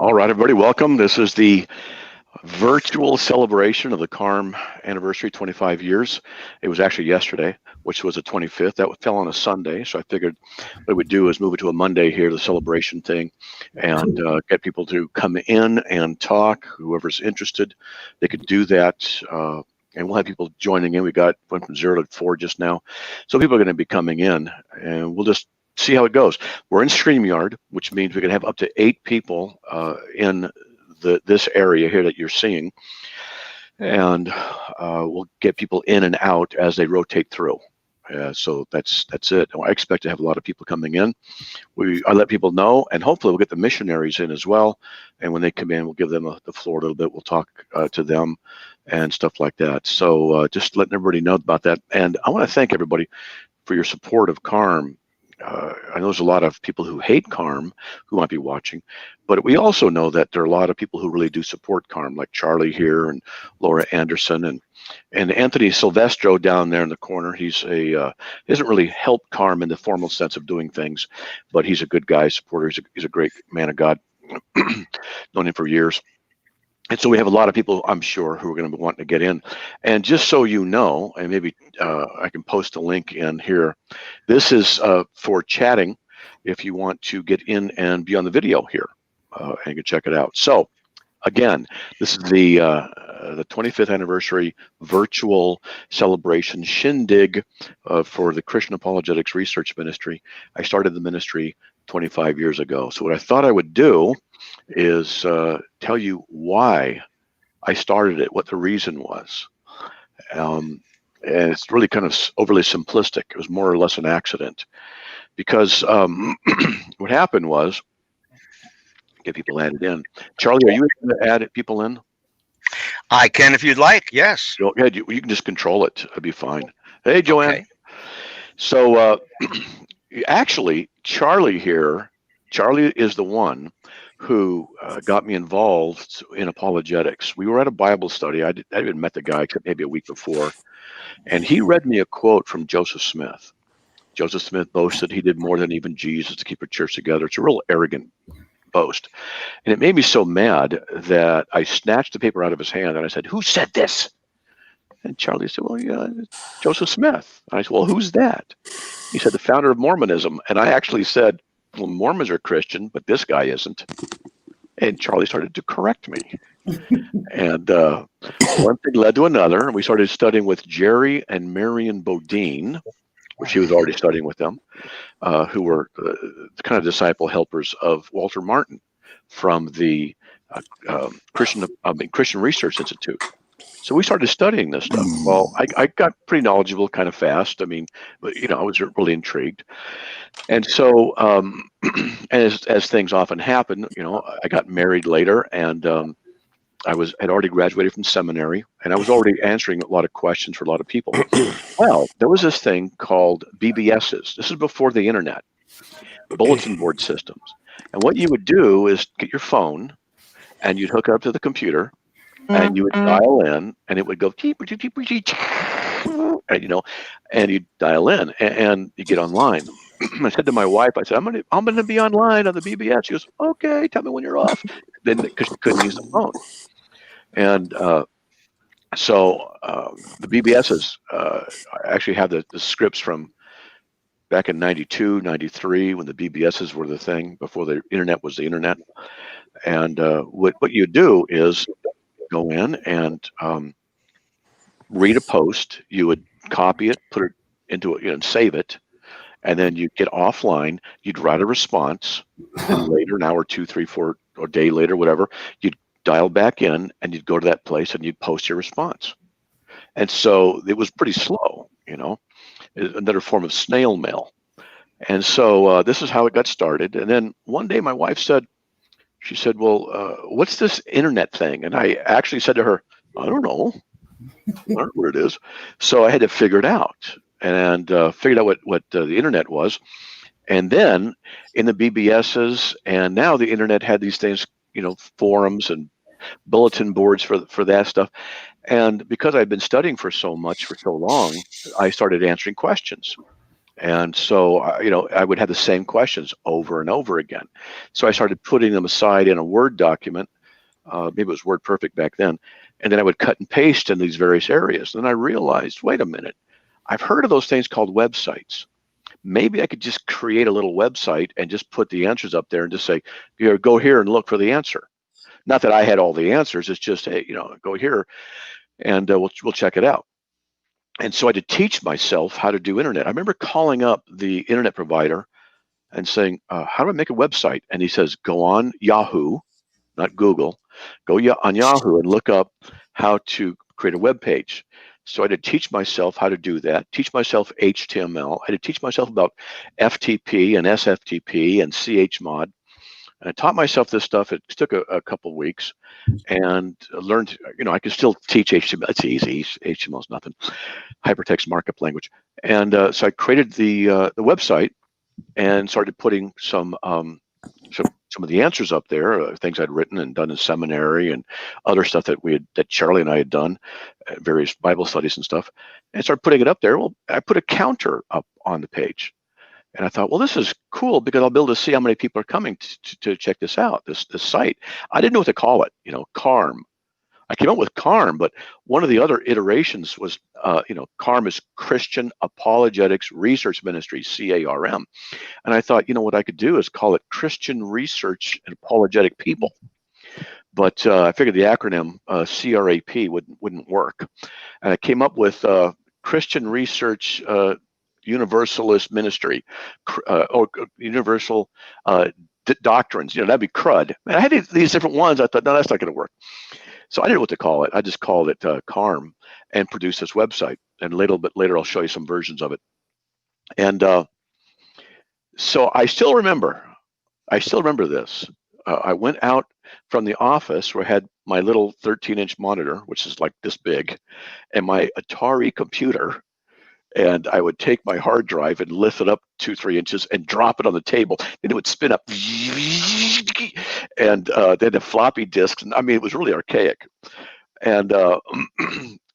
All right, everybody, welcome. This is the virtual celebration of the CARM anniversary, 25 years. It was actually yesterday, which was the 25th. That fell on a Sunday, so I figured what we'd do is move it to a Monday here, the celebration thing, and get people to come in and talk. Whoever's interested, they could do that. And we'll have people joining in. Went from 0 to 4 just now. So people are going to be coming in, and we'll just see how it goes. We're in StreamYard, which means we can have up to 8 people in this area here that you're seeing, and we'll get people in and out as they rotate through. So that's it. I expect to have a lot of people coming in. I let people know, and hopefully we'll get the missionaries in as well. And when they come in, we'll give them the floor a little bit. We'll talk to them and stuff like that. So just letting everybody know about that. And I want to thank everybody for your support of CARM. I know there's a lot of people who hate CARM who might be watching, but we also know that there are a lot of people who really do support CARM, like Charlie here and Laura Anderson and Anthony Silvestro down there in the corner. He hasn't really helped CARM in the formal sense of doing things, but he's a good guy, supporter. He's a great man of God. Known him for years. And so we have a lot of people, I'm sure, who are going to be wanting to get in. And just so you know, and maybe I can post a link in here, this is for chatting if you want to get in and be on the video here, and you can check it out. So again, this is the 25th anniversary virtual celebration shindig for the Christian Apologetics Research Ministry. I started the ministry 25 years ago. So what I thought I would do is tell you why I started it, what the reason was. And it's really kind of overly simplistic. It was more or less an accident, because what happened was, get people added in. Charlie, are you able to add people in? I can if you'd like, yes. Go ahead, you can just control it. It'll be fine. Hey, Joanne. Okay. So actually, Charlie is the one who got me involved in apologetics. We were at a Bible study. I hadn't met the guy except maybe a week before, and he read me a quote from Joseph Smith. Joseph Smith boasted he did more than even Jesus to keep a church together. It's a real arrogant boast. And it made me so mad that I snatched the paper out of his hand and I said, "Who said this?" And Charlie said, "Well, yeah, Joseph Smith." And I said, "Well, who's that?" He said, "The founder of Mormonism." And I actually said, "Well, Mormons are Christian, but this guy isn't." And Charlie started to correct me. And one thing led to another. And we started studying with Jerry and Marion Bodine, which he was already studying with them, who were the kind of disciple helpers of Walter Martin from the Christian Research Institute. So we started studying this stuff. Well, I got pretty knowledgeable kind of fast. I mean, I was really intrigued. And so as things often happen, I got married later, and had already graduated from seminary, and I was already answering a lot of questions for a lot of people. Well, there was this thing called BBSs. This is before the internet, bulletin board systems. And what you would do is get your phone, and you'd hook it up to the computer, and you would dial in, and it would go, and you'd dial in, and you get online. I said to my wife, I said, I'm gonna be online on the BBS. She goes, "Okay, tell me when you're off." Then, because she couldn't use the phone. And so the BBSs actually have the scripts from back in 92, 93, when the BBSs were the thing, before the internet was the internet. And what you do is go in and read a post. You would copy it, put it into it, and save it. And then you'd get offline, you'd write a response, and later, an hour, 2, 3, 4, or a day later, whatever, you'd dial back in, and you'd go to that place, and you'd post your response. And so it was pretty slow, another form of snail mail. And so this is how it got started. And then one day my wife said, "Well, what's this internet thing?" And I actually said to her, "I don't know. I don't know what it is." So I had to figure it out, and figured out what the internet was. And then in the BBSs, and now the internet had these things, forums and bulletin boards for that stuff. And because I'd been studying for so long, I started answering questions. And so, I would have the same questions over and over again. So I started putting them aside in a Word document. Maybe it was WordPerfect back then. And then I would cut and paste in these various areas. And then I realized, wait a minute, I've heard of those things called websites. Maybe I could just create a little website and just put the answers up there and just say, go here and look for the answer. Not that I had all the answers. It's just, hey, go here and we'll check it out. And so I had to teach myself how to do internet. I remember calling up the internet provider and saying, how do I make a website? And he says, go on Yahoo, not Google, go on Yahoo and look up how to create a web page. So I had to teach myself how to do that, teach myself HTML. I had to teach myself about FTP and SFTP and chmod. And I taught myself this stuff. It took a couple of weeks and learned, I could still teach HTML. It's easy. HTML is nothing. Hypertext markup language. And so I created the website and started putting some of the answers up there, things I'd written and done in seminary and other stuff that Charlie and I had done, various Bible studies and stuff, and started putting it up there. Well, I put a counter up on the page. And I thought, well, this is cool because I'll be able to see how many people are coming to check this out, this site. I didn't know what to call it, CARM. I came up with CARM, but one of the other iterations was, CARM is Christian Apologetics Research Ministry, CARM. And I thought, what I could do is call it Christian Research and Apologetic People. But I figured the acronym CRAP wouldn't work. And I came up with Christian Research Universalist Ministry, or Universal Doctrines. That'd be CRUD. And I had these different ones. I thought, no, that's not going to work. So I didn't know what to call it. I just called it CARM and produced this website. And a little bit later, I'll show you some versions of it. And so I still remember this. I went out from the office where I had my little 13-inch monitor, which is like this big, and my Atari computer. And I would take my hard drive and lift it up 2-3 inches and drop it on the table. And it would spin up. And then the floppy disks. I mean, it was really archaic. And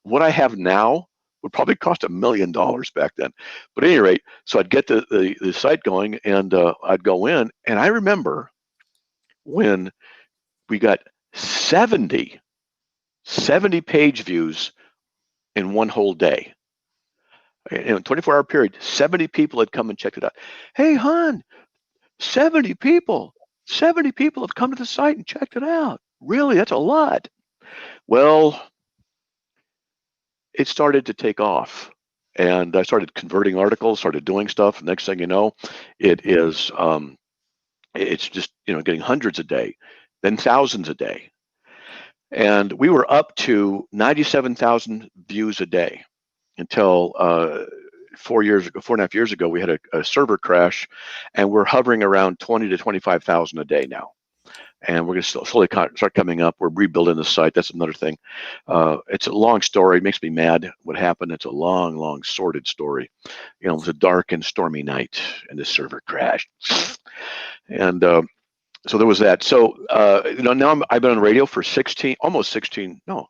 what I have now would probably cost $1 million back then. But at any rate, so I'd get the site going and I'd go in. And I remember when we got 70 page views in one whole day. In a 24-hour period, 70 people had come and checked it out. Hey, hon, 70 people have come to the site and checked it out. Really, that's a lot. Well, it started to take off. And I started converting articles, started doing stuff. Next thing you know, it's just, getting hundreds a day, then thousands a day. And we were up to 97,000 views a day until 4.5 years ago, we had a server crash, and we're hovering around 20 to 25,000 a day now. And we're going to slowly start coming up. We're rebuilding the site. That's another thing. It's a long story. It makes me mad what happened. It's a long, long, sordid story. It was a dark and stormy night, and the server crashed. And so there was that. So, now I've been on radio for almost 16, no.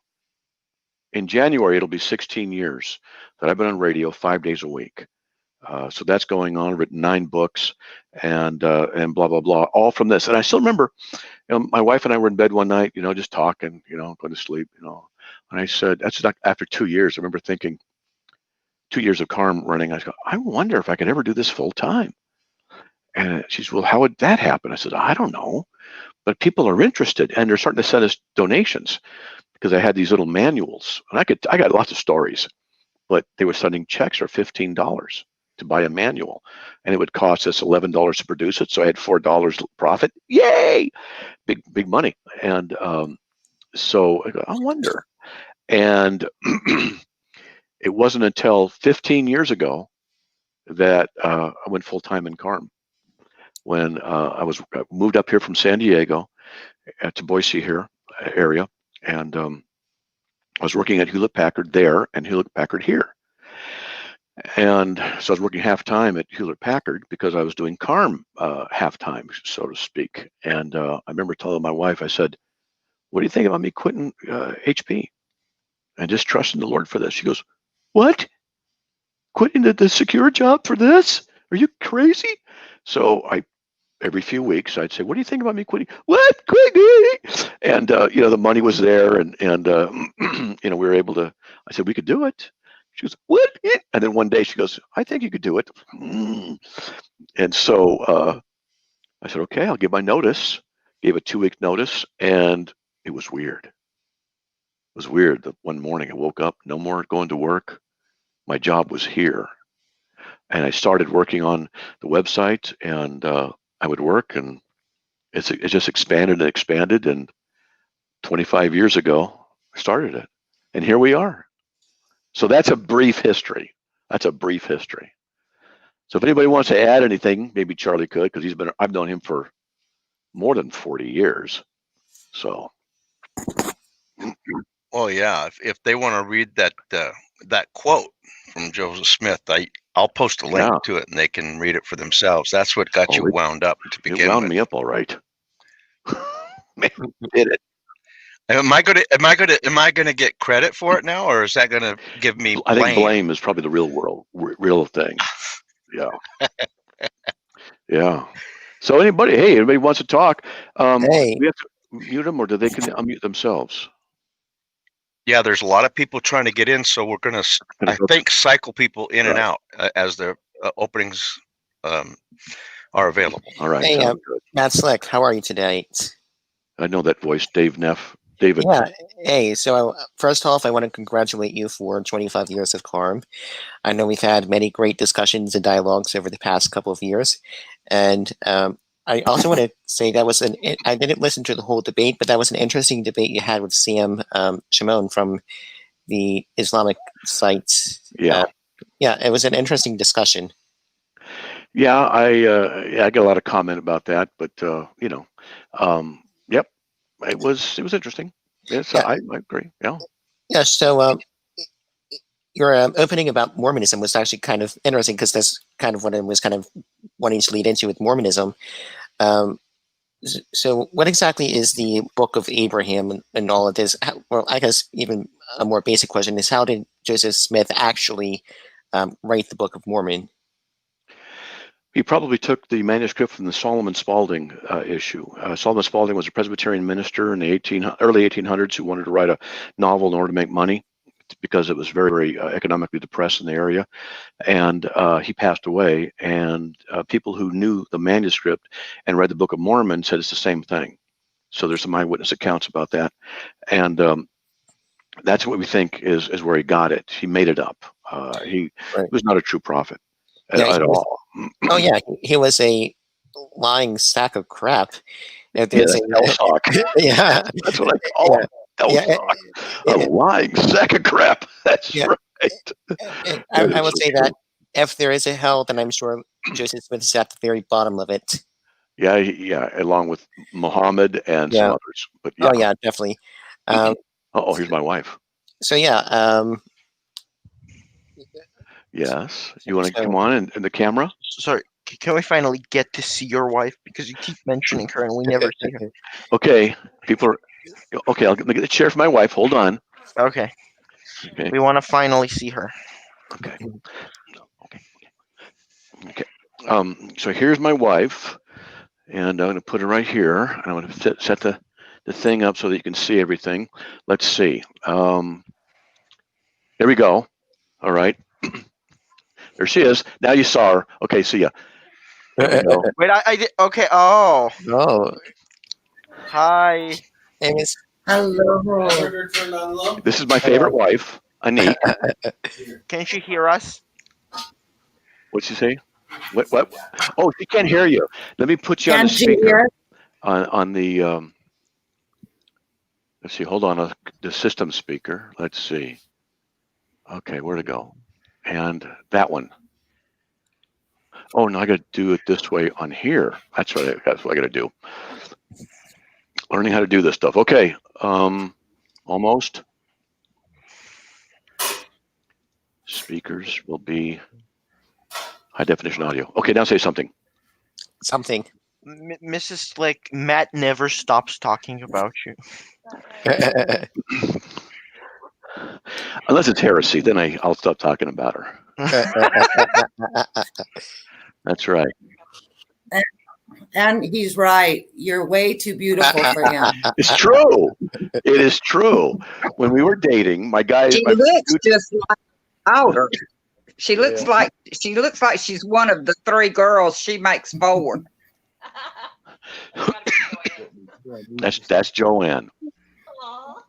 In January, it'll be 16 years that I've been on radio 5 days a week. So that's going on. I've written 9 books and blah, blah, blah, all from this. And I still remember, my wife and I were in bed one night, just talking, going to sleep, and I said, that's not after 2 years. I remember thinking 2 years of CARM running. I go, I wonder if I could ever do this full time. And she said, well, how would that happen? I said, I don't know, but people are interested and they're starting to send us donations. Because I had these little manuals, and I got lots of stories, but they were sending checks for $15 to buy a manual, and it would cost us $11 to produce it. So I had $4 profit. Yay! Big money. And so I go, I wonder. And it wasn't until 15 years ago that I went full time in CARM. When I moved up here from San Diego to Boise here area. And I was working at Hewlett-Packard there and Hewlett-Packard here. And so I was working half-time at Hewlett-Packard because I was doing CARM half-time, so to speak. And I remember telling my wife, I said, what do you think about me quitting HP and just trusting the Lord for this? She goes, what? Quitting the secure job for this? Are you crazy? So every few weeks I'd say, "What do you think about me quitting?" What, quitting? And the money was there, and we were able to. I said we could do it. She goes, "What?" And then one day she goes, "I think you could do it." And so I said, "Okay, I'll give my notice." Gave a 2-week notice, and it was weird. It was weird that one morning I woke up, no more going to work. My job was here, and I started working on the website, and I would work, and it just expanded and expanded, and 25 years ago I started it, and here we are. So that's a brief history. That's a brief history. So if anybody wants to add anything, maybe Charlie could, because I've known him for more than 40 years. So Well, yeah. If they want to read that quote from Joseph Smith, I'll post a link yeah, to it, and they can read it for themselves. That's what got you oh, wound up to it begin wound with. me up all right. Man, did it. Am I gonna get credit for it now, or is that gonna give me I think blame? blame is probably the real thing. Yeah. Yeah. So anybody wants to talk, Hey, we have to mute them, or do they can unmute themselves? Yeah, there's a lot of people trying to get in, so we're gonna, I think, cycle people in and Right. out as the openings are available. All right. hey, Sounds good. Matt Slick, how are you today? I know that voice, Dave Neff. David. Yeah, hey, so first off, I want to congratulate you for 25 years of CARM. I know we've had many great discussions and dialogues over the past couple of years, and I also want to say I didn't listen to the whole debate, but that was an interesting debate you had with Sam Shimon from the Islamic sites. Yeah. Yeah, it was an interesting discussion. Yeah, I got a lot of comment about that, but yep, it was interesting. Yes, Yeah, I agree. Yeah. yeah. So your opening about Mormonism was actually kind of interesting because that's kind of what I was kind of wanting to lead into with Mormonism. Um, so, what exactly is the Book of Abraham and all of this? Well, I guess even a more basic question is how did Joseph Smith actually write the Book of Mormon? He probably took the manuscript from the Solomon Spaulding issue. Solomon Spaulding was a Presbyterian minister in the early 1800s who wanted to write a novel in order to make money because it was very, very economically depressed in the area. And he passed away. And people who knew the manuscript and read the Book of Mormon said it's the same thing. So there's some eyewitness accounts about that. And that's what we think is where he got it. He made it up. He Right. was not a true prophet at Yeah, all. oh yeah, he was a lying sack of crap. If Yeah, there's that's hell sock. yeah, That's what I call him. Hell yeah, sock. A lying sack of crap. That's yeah. right. I will say that if there is a hell, then I'm sure Joseph Smith is at the very bottom of it. Yeah, yeah, along with Muhammad and some Yeah. others. But yeah. Oh yeah, definitely. Here's my wife. So yeah. Yes. You want to So, come on in the camera? Sorry, can we finally get to see your wife? Because you keep mentioning her and we never see her. Okay. People are okay. Let me get the chair for my wife. Hold on. Okay. Okay. We want to finally see her. Okay. Okay. So here's my wife, and I'm going to put her right here. And I'm going to set the thing up so that you can see everything. Let's see. There we go. All right. There she is. Now you saw her. Okay, see ya. There we go. Wait, I did. Okay. Oh, oh, hi. hey, Miss. Hello. This is my favorite wife, Anik. Can she hear us? What'd she say? What? Oh, she can't hear you. Let me put you on the Can't you speaker. hear? On the let's see. Hold on. The system speaker. Let's see. Okay, where to go? And that one. Oh, no, I got to do it this way on here. That's what I got to do. Learning how to do this stuff. Okay. Almost. Speakers will be high definition audio. Okay, now say something. Something. Mrs. Like Matt never stops talking about you. Unless it's heresy, then I'll stop talking about her. That's right. And he's right. You're way too beautiful for him. It's true. It is true. When we were dating, my guy. She looks just like older. She looks like she's one of the 3 girls. She makes 4. That's Joanne. Hello.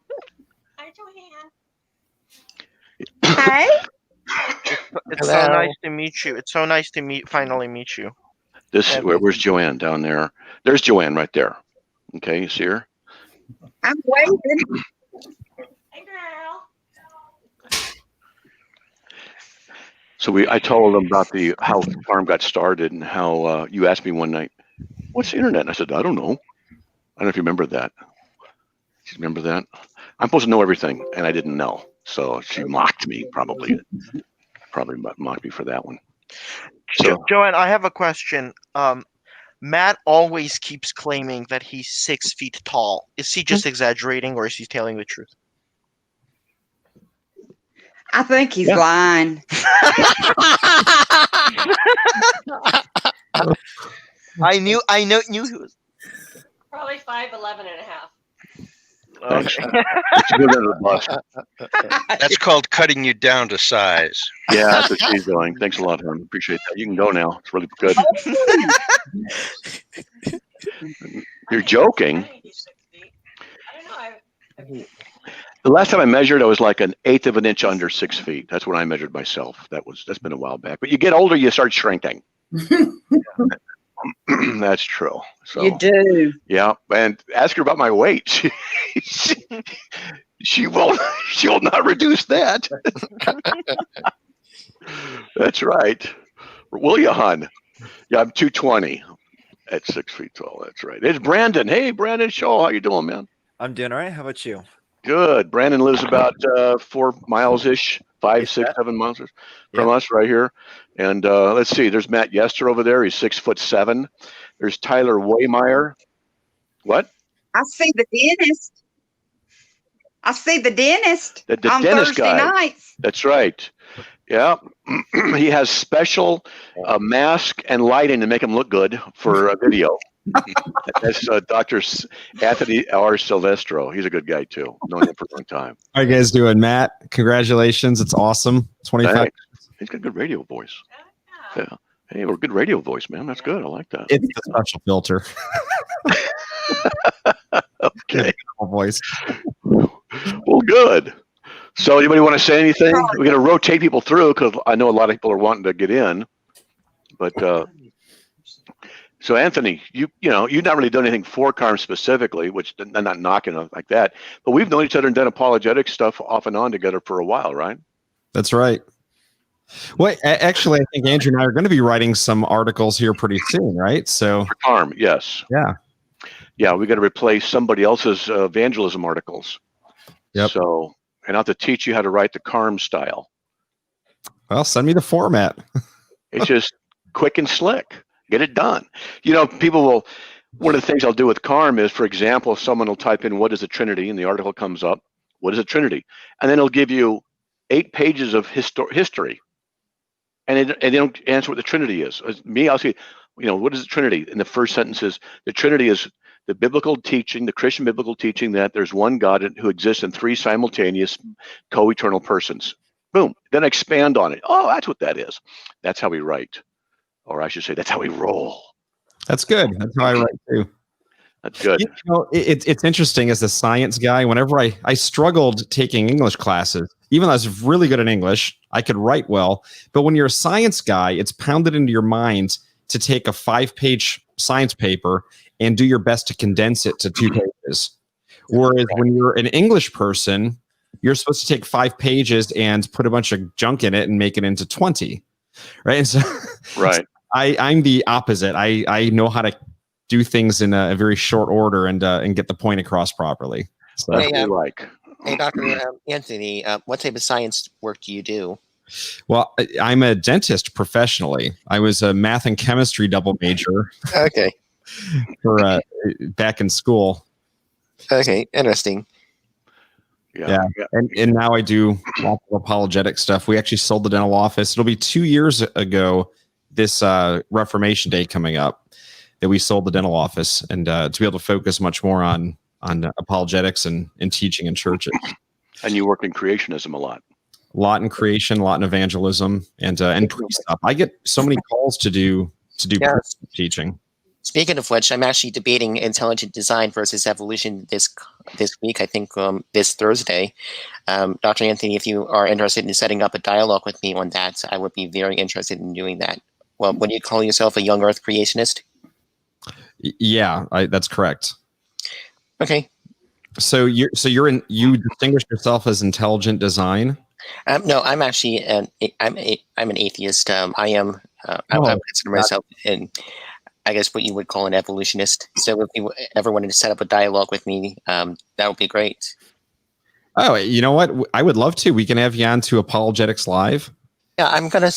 Hi, Joanne. Hey, It's so Hello. nice to meet you. It's so nice to finally meet you. Where's Joanne down there? There's Joanne right there. Okay, you see her? I'm waving. Hey, girl. So I told them about how CARM got started and how you asked me one night, "What's the internet?" And I said, "I don't know." I don't know if you remember that. Do you remember that? I'm supposed to know everything, and I didn't know. So she mocked me, probably mocked me for that one. So Joanne, I have a question. Matt always keeps claiming that he's 6 feet tall. Is he just exaggerating, or is he telling the truth? I think he's lying. I knew he was. Probably 5'11" and a half. thanks. Let's go to the bus. That's called cutting you down to size. Yeah, that's what she's doing. Thanks a lot, hon. Appreciate that. You can go now. It's really good. You're joking. I think he's 6 feet. I don't know. The last time I measured, I was like an eighth of an inch under 6 feet. That's when I measured myself. That's been a while back. But you get older, you start shrinking. That's true. So You do. yeah, and ask her about my weight. She will not reduce that. That's right. Will you, hon? Yeah, I'm 220 at 6 feet tall. That's right. It's Brandon. Hey, Brandon Shaw, how you doing, man? I'm doing all right. How about you? Good. Brandon lives about 4 miles ish, 5, 6, 7 miles from us right here. And let's see. There's Matt Yester over there. He's 6'7". There's Tyler Waymeyer. What? I see the dentist. The on dentist Thursday guy. nights. That's right. Yeah. He has special mask and lighting to make him look good for a video. That's Dr. Anthony R. Silvestro. He's a good guy too. Known him for a long time. How you guys doing, Matt? Congratulations. It's awesome. 25. Thanks. He's got a good radio voice. Yeah. Hey, we're a good radio voice, man. That's good. I like that. It's the special filter. Okay. Voice. Well, good. So anybody want to say anything? We're going to rotate people through because I know a lot of people are wanting to get in. But so Anthony, you've not really done anything for CARM specifically, which I'm not knocking it like that. But we've known each other and done apologetics stuff off and on together for a while, right? That's right. Well, actually, I think Andrew and I are going to be writing some articles here pretty soon, right? So For CARM, yes. Yeah. Yeah, we got to replace somebody else's evangelism articles. Yep. So, and I have to teach you how to write the CARM style. Well, send me the format. It's just quick and slick. Get it done. People will. One of the things I'll do with CARM is, for example, someone will type in "What is a Trinity?" and the article comes up. What is a Trinity? And then it'll give you 8 pages of history, and they don't answer what the Trinity is. Me, I'll say, what is the Trinity? And the first sentence is the Trinity is the biblical teaching, the Christian biblical teaching that there's one God who exists in 3 simultaneous, co-eternal persons. Boom. Then expand on it. Oh, that's what that is. That's how we write. Or I should say, that's how we roll. That's good. That's how I write too. That's good. It's interesting as a science guy. Whenever I struggled taking English classes, even though I was really good at English, I could write well. But when you're a science guy, it's pounded into your mind to take a 5-page science paper and do your best to condense it to 2 pages. Whereas when you're an English person, you're supposed to take 5 pages and put a bunch of junk in it and make it into 20. Right. And so, right. I'm the opposite. I know how to do things in a very short order and get the point across properly. So, That's what we like. Hey, Dr. Anthony, what type of science work do you do? well, I'm a dentist professionally. I was a math and chemistry double major Okay. for back in school. Okay. Interesting. Yeah. And now I do lots of apologetic stuff. We actually sold the dental office. It'll be 2 years ago this Reformation Day coming up that we sold the dental office, and to be able to focus much more on apologetics and teaching in churches. And you work in creationism a lot. A lot in creation, a lot in evangelism, and pre-stuff. I get so many calls to do Yeah. teaching. Speaking of which, I'm actually debating intelligent design versus evolution this week. I think this Thursday. Dr. Anthony, if you are interested in setting up a dialogue with me on that, I would be very interested in doing that. Well, would you call yourself a young Earth creationist? Yeah, that's correct. Okay. So you distinguish yourself as intelligent design. No, I'm actually I'm an atheist. I consider myself I guess what you would call an evolutionist. So if you ever wanted to set up a dialogue with me, that would be great. Oh, you know what? I would love to. We can have you on to Apologetics Live. Yeah, I'm gonna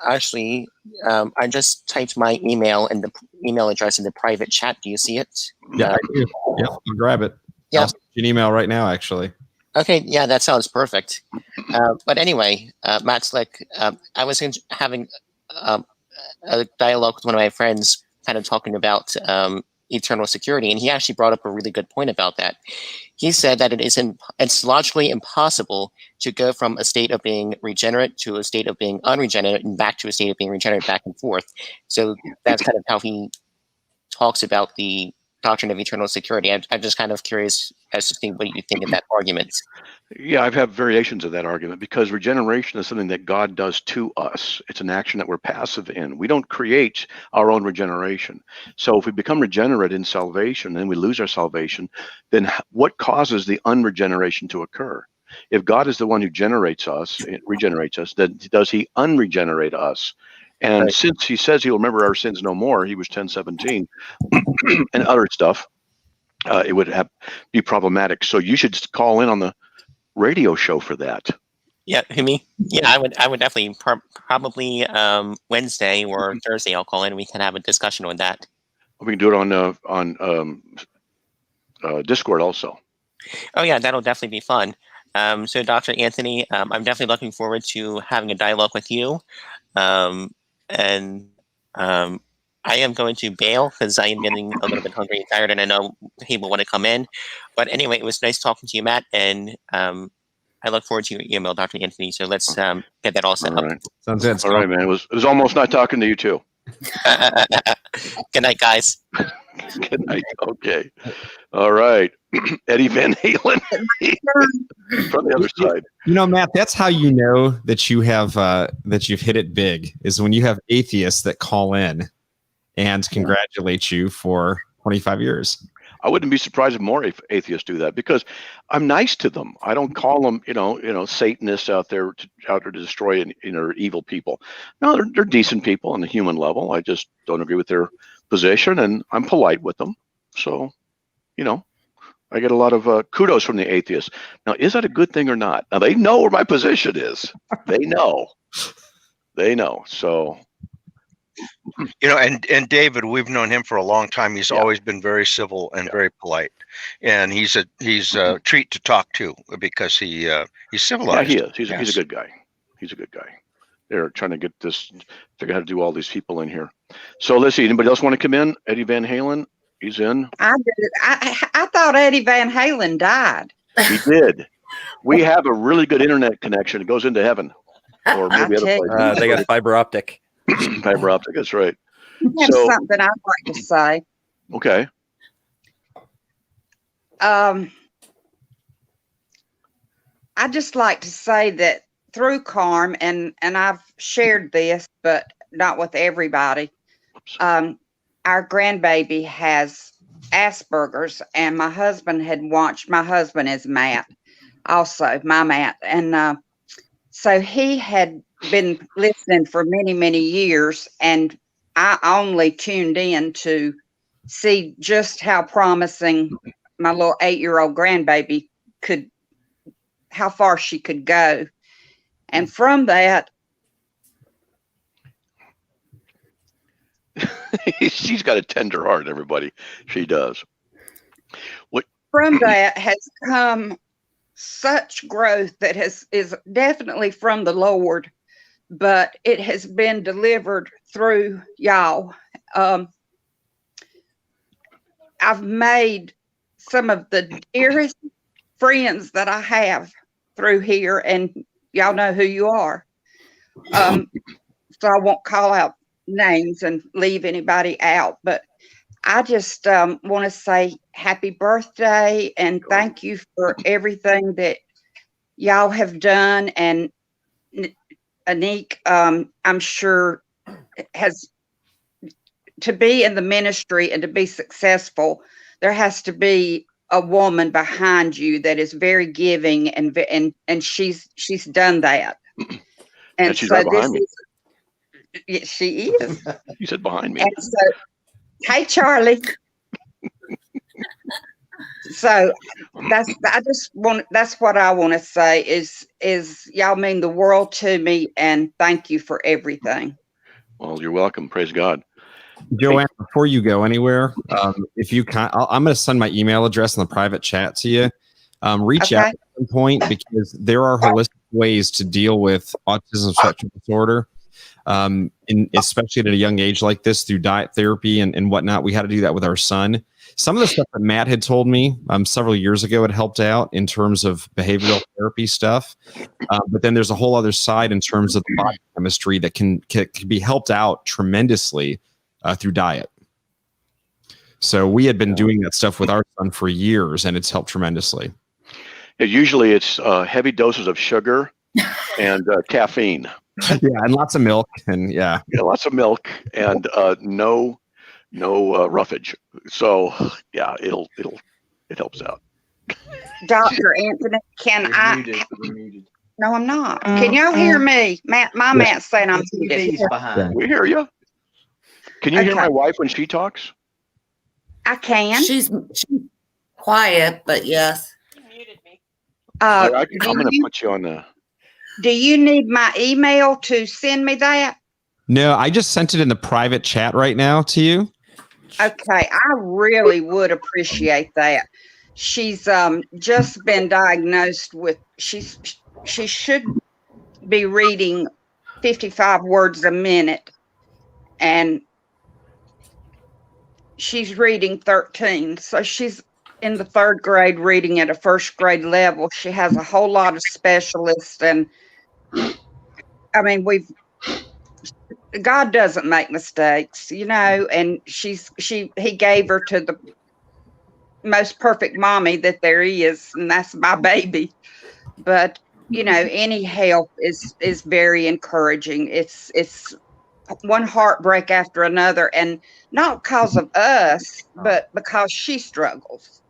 actually. I just typed my email and the email address in the private chat. Do you see it? Yeah, I do. Yeah, I'll grab it. Yeah. I'll send you an email right now, actually. Okay, yeah, that sounds perfect. But anyway, Matt Slick, I was having a dialogue with one of my friends, kind of talking about eternal security, and he actually brought up a really good point about that. He said that it's logically impossible to go from a state of being regenerate to a state of being unregenerate and back to a state of being regenerate, back and forth. So that's kind of how he talks about the doctrine of eternal security. I'm just kind of curious as to see what you think of that argument. Yeah, I've had variations of that argument because regeneration is something that God does to us. It's an action that we're passive in. We don't create our own regeneration. So if we become regenerate in salvation and we lose our salvation, then what causes the unregeneration to occur? If God is the one who regenerates us, then does he unregenerate us? And Right. Since he says he'll remember our sins no more, Hebrews 10:17, and other stuff, it would be problematic. So you should call in on the radio show for that. Yeah, who, me? Yeah, I would definitely probably Wednesday or Thursday. I'll call in. We can have a discussion on that. We can do it on Discord also. Oh yeah, that'll definitely be fun. So Dr. Anthony, I'm definitely looking forward to having a dialogue with you. I am going to bail because I am getting a little bit hungry and tired, and I know people want to come in. But anyway, it was nice talking to you, Matt, and I look forward to your email, Dr. Anthony. So let's get that all set up. Right. Sounds good. All right, man. It was almost not talking to you too. Good night, guys. Good night. Okay. All right. Eddie Van Halen from the other side. You know, Matt, that's how you know that you have that you've hit it big, is when you have atheists that call in and congratulate you for 25 years. I wouldn't be surprised if more atheists do that because I'm nice to them. I don't call them, Satanists out there to destroy evil people. No, they're decent people on the human level. I just don't agree with their position, and I'm polite with them. So, I get a lot of kudos from the atheists. Now, is that a good thing or not? Now, they know where my position is. They know. So. And David, we've known him for a long time. He's always been very civil and very polite, and he's a treat to talk to because he's civilized. Yeah, he is. He's a good guy. He's a good guy. They're trying to figure out how to do all these people in here. So let's see. Anybody else want to come in? Eddie Van Halen, he's in. I did. I thought Eddie Van Halen died. He did. We have a really good internet connection. It goes into heaven, or maybe other places. They got fiber optic. Fiber optic. That's right. I have something I'd like to say. Okay. I'd just like to say that through CARM, and I've shared this, but not with everybody. Our grandbaby has Asperger's, and my husband is Matt, also my Matt, and so he had been listening for many, many years, and I only tuned in to see just how promising my little 8-year-old grandbaby how far she could go. And from that, she's got a tender heart, everybody. She does. From that has come such growth that is definitely from the Lord, but it has been delivered through y'all. I've made some of the dearest friends that I have through here, and y'all know who you are. So I won't call out names and leave anybody out, but I just want to say happy birthday and thank you for everything that y'all have done. And Anik, I'm sure has to be in the ministry and to be successful, there has to be a woman behind you that is very giving, and she's done that. And she's so right this behind me. is, yeah, she is. You said behind me. And so, hey, Charlie. So that's what I want to say is y'all mean the world to me, and thank you for everything. Well, you're welcome. Praise God. Joanne, before you go anywhere, if you can, I'm going to send my email address in the private chat to you. Reach out at some point, because there are holistic ways to deal with autism spectrum disorder, especially at a young age like this, through diet therapy and whatnot. We had to do that with our son. Some of the stuff that Matt had told me several years ago had helped out in terms of behavioral therapy stuff. But then there's a whole other side in terms of the body chemistry that can be helped out tremendously through diet. So we had been doing that stuff with our son for years, and it's helped tremendously. Yeah, usually it's heavy doses of sugar and caffeine. Yeah, and lots of milk, and yeah, lots of milk, and no roughage. So yeah, it helps out. Dr. Anthony, can You're I? muted. You're muted. No, I'm not. Can y'all hear me? Matt's saying I'm muted. TV's behind. We hear you. Can you hear my wife when she talks? I can. She's quiet, but yes. You muted me. I'm going to put you on the. Do you need my email to send me that? No, I just sent it in the private chat right now to you. Okay, I really would appreciate that. She's just been diagnosed with she should be reading 55 words a minute, and she's reading 13. So she's in the 3rd grade reading at a 1st grade level. She has a whole lot of specialists, and I mean, God doesn't make mistakes, and he gave her to the most perfect mommy that there is, and that's my baby. But any help is very encouraging. It's one heartbreak after another, and not because of us, but because she struggles,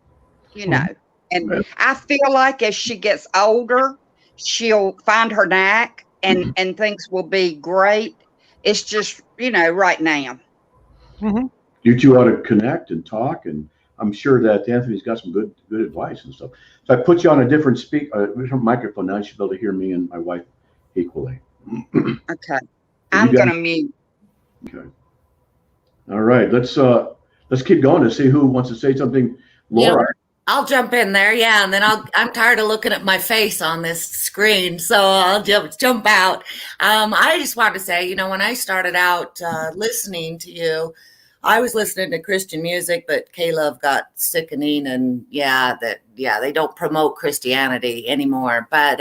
and I feel like as she gets older, she'll find her knack, and things will be great. It's just, right now. Mm-hmm. You two ought to connect and talk, and I'm sure that Anthony's got some good advice and stuff. So I put you on a different microphone now. You should be able to hear me and my wife equally. Okay, I'm gonna mute. Okay. All right, let's keep going to see who wants to say something. Laura. Yeah, I'll jump in there, yeah, and then I'm tired of looking at my face on this screen, so I'll jump out. I just wanted to say, when I started out listening to you, I was listening to Christian music, but Caleb got sickening, and they don't promote Christianity anymore. But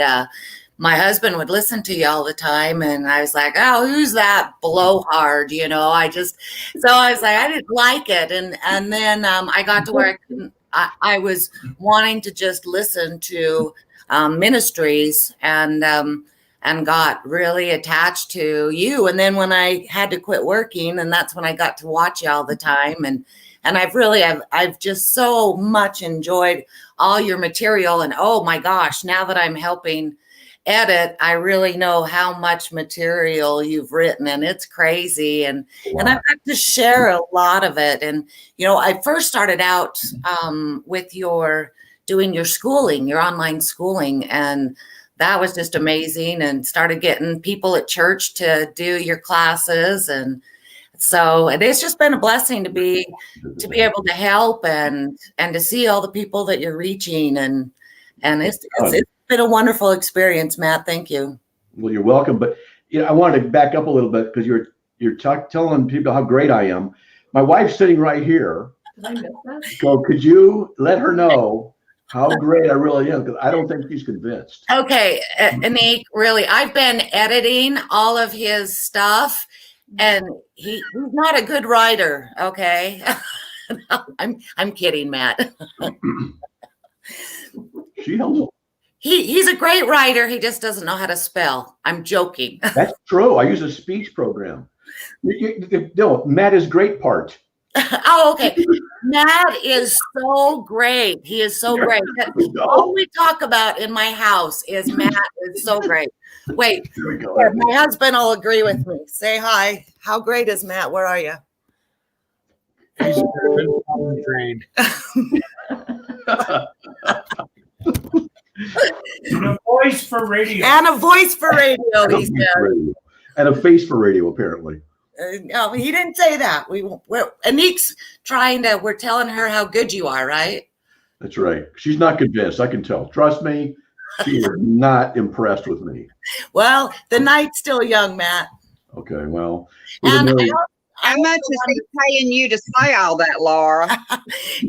my husband would listen to you all the time, and I was like, oh, who's that blowhard? So I was like, I didn't like it, and then I got to where I was wanting to just listen to ministries, and got really attached to you. And then when I had to quit working, and that's when I got to watch you all the time. And I've just so much enjoyed all your material. And oh my gosh, now that I'm helping edit, I really know how much material you've written, and it's crazy. And I've got to share a lot of it. And, I first started out with doing your schooling, your online schooling, and that was just amazing, and started getting people at church to do your classes. And so it's just been a blessing to be able to help and to see all the people that you're reaching. And it's been a wonderful experience, Matt. Thank you. Well, you're welcome. But I wanted to back up a little bit because you're telling people how great I am. My wife's sitting right here. So could you let her know how great I really am? Because I don't think she's convinced. Okay, Anik, really, I've been editing all of his stuff, and he's not a good writer. Okay, I'm kidding, Matt. She helps. He's a great writer. He just doesn't know how to spell. I'm joking. That's true. I use a speech program. No, Matt is great part. Oh, okay. Matt is so great. He is so great. All we talk about in my house is Matt is so great. Wait, my husband will agree with me. Say hi. How great is Matt? Where are you? He's in grade. And a voice for radio. And a voice for radio, he said. And a face for radio, apparently. No, he didn't say that. Anik's we're telling her how good you are, right? That's right. She's not convinced. I can tell. Trust me, she is not impressed with me. Well, the night's still young, Matt. Okay, well. How much is he paying you to say all that, Laura?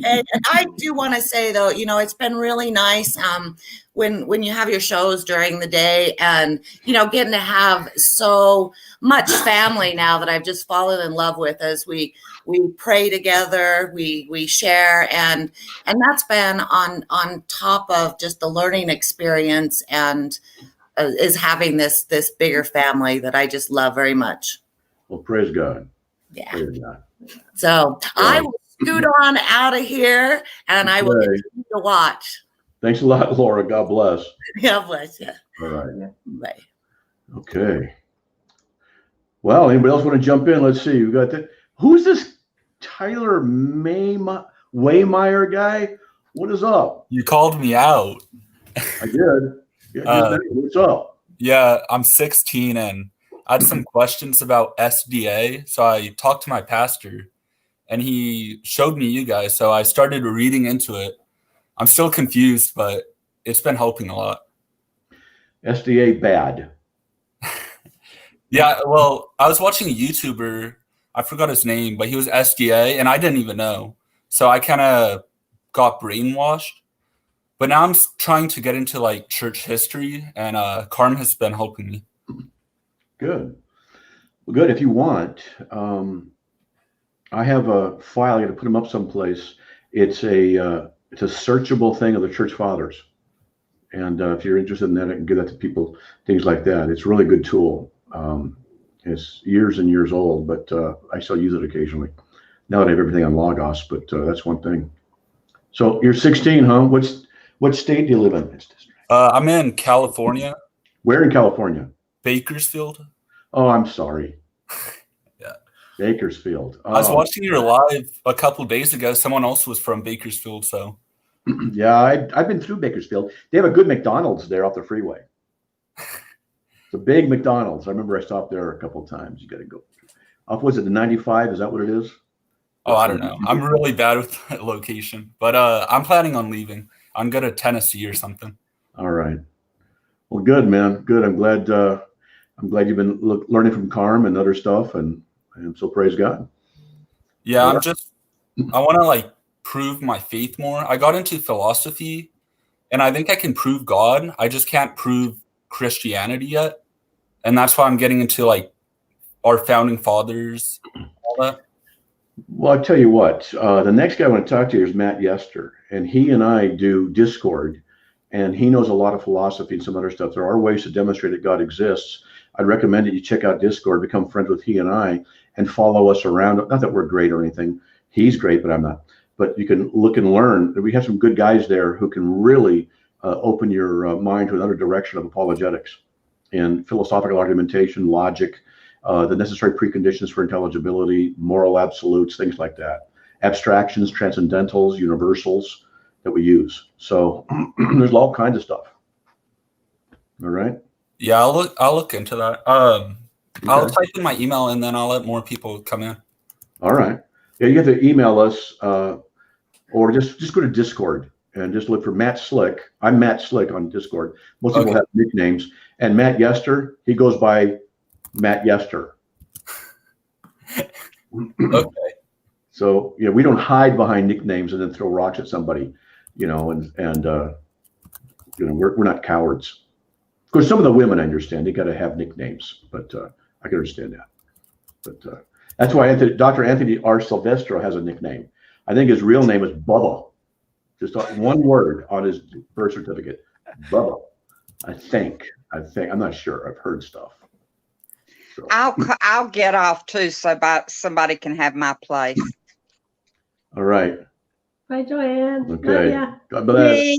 And I do want to say, though, it's been really nice when you have your shows during the day and, getting to have so much family now that I've just fallen in love with as we pray together, we share, and that's been on top of just the learning experience and is having this bigger family that I just love very much. Well, praise God. Yeah. Praise God. So I will scoot on out of here, and I will continue to watch. Thanks a lot, Laura. God bless. God bless you. All right. Bye. Okay. Well, anybody else want to jump in? Let's see. We got that. Who's this Tyler Waymeyer guy? What is up? You called me out. I did. Yeah, what's up? Yeah, I'm 16 and I had some questions about SDA. So I talked to my pastor and he showed me you guys. So I started reading into it. I'm still confused, but it's been helping a lot. SDA bad. Yeah, well, I was watching a YouTuber. I forgot his name, but he was SDA and I didn't even know. So I kind of got brainwashed. But now I'm trying to get into like church history, and CARM has been helping me. Good. Well, good. If you want, I have a file. I got to put them up someplace. It's a searchable thing of the church fathers, and if you're interested in that, I can give that to people. Things like that. It's a really good tool. It's years and years old, but I still use it occasionally. Now that I have everything on Logos, but that's one thing. So you're 16, huh? What state do you live in? I'm in California. Where in California? Bakersfield. Oh, I'm sorry. Yeah. Bakersfield. I was watching your live a couple of days ago. Someone else was from Bakersfield, so. Yeah, I've been through Bakersfield. They have a good McDonald's there off the freeway. It's a big McDonald's. I remember I stopped there a couple of times. You got to go. Was it the 95? Is that what it is? Oh, I don't know. I'm really bad with that location, but I'm planning on leaving. I'm going to Tennessee or something. All right. Well, good, man. Good. I'm glad you've been learning from CARM and other stuff, and so praise God. Yeah, I want to like prove my faith more. I got into philosophy, and I think I can prove God. I just can't prove Christianity yet, and that's why I'm getting into like our founding fathers, all that. Well, I'll tell you what, the next guy I want to talk to you is Matt Yester, and he and I do Discord, and he knows a lot of philosophy and some other stuff. There are ways to demonstrate that God exists. I'd recommend that you check out Discord, become friends with he and I, and follow us around. Not that we're great or anything. He's great, but I'm not. But you can look and learn. We have some good guys there who can really open your mind to another direction of apologetics and philosophical argumentation, logic, the necessary preconditions for intelligibility, moral absolutes, things like that. Abstractions, transcendentals, universals that we use. So there's all kinds of stuff. All right. Yeah, I'll look into that. I'll type in my email and then I'll let more people come in. All right. Yeah, you have to email us or just go to Discord and just look for Matt Slick. I'm Matt Slick on Discord. Most people have nicknames. And Matt Yester, he goes by Matt Yester. Okay. So we don't hide behind nicknames and then throw rocks at somebody, and we're not cowards. Of course, some of the women I understand they got to have nicknames, but I can understand that. But that's why Dr. Anthony R. Silvestro has a nickname. I think his real name is Bubba. Just one word on his birth certificate, Bubba. I think. I'm not sure. I've heard stuff. So. I'll get off too, so somebody can have my place. All right. Bye, Joanne. Okay. Bye, God bless.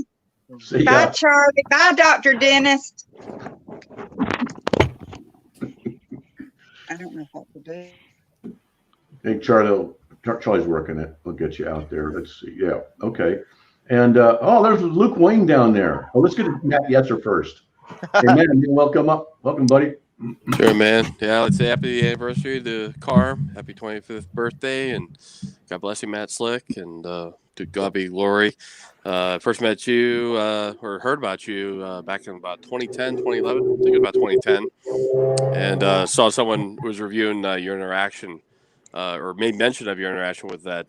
See Bye, ya. Charlie. Bye, Dr. Dennis. I don't know what to do. Hey, Charlie's working it. We'll get you out there. Let's see. Yeah. Okay. And there's Luke Wayne down there. Oh, let's get Matt Yetzer first. Hey, man, welcome up. Welcome, buddy. Sure, man. Yeah, let's say happy anniversary to CARM. Happy 25th birthday, and God bless you, Matt Slick, and to God be glory. First met you or heard about you back in about 2010, 2011. I think it was about 2010, and saw someone was reviewing your interaction or made mention of your interaction with that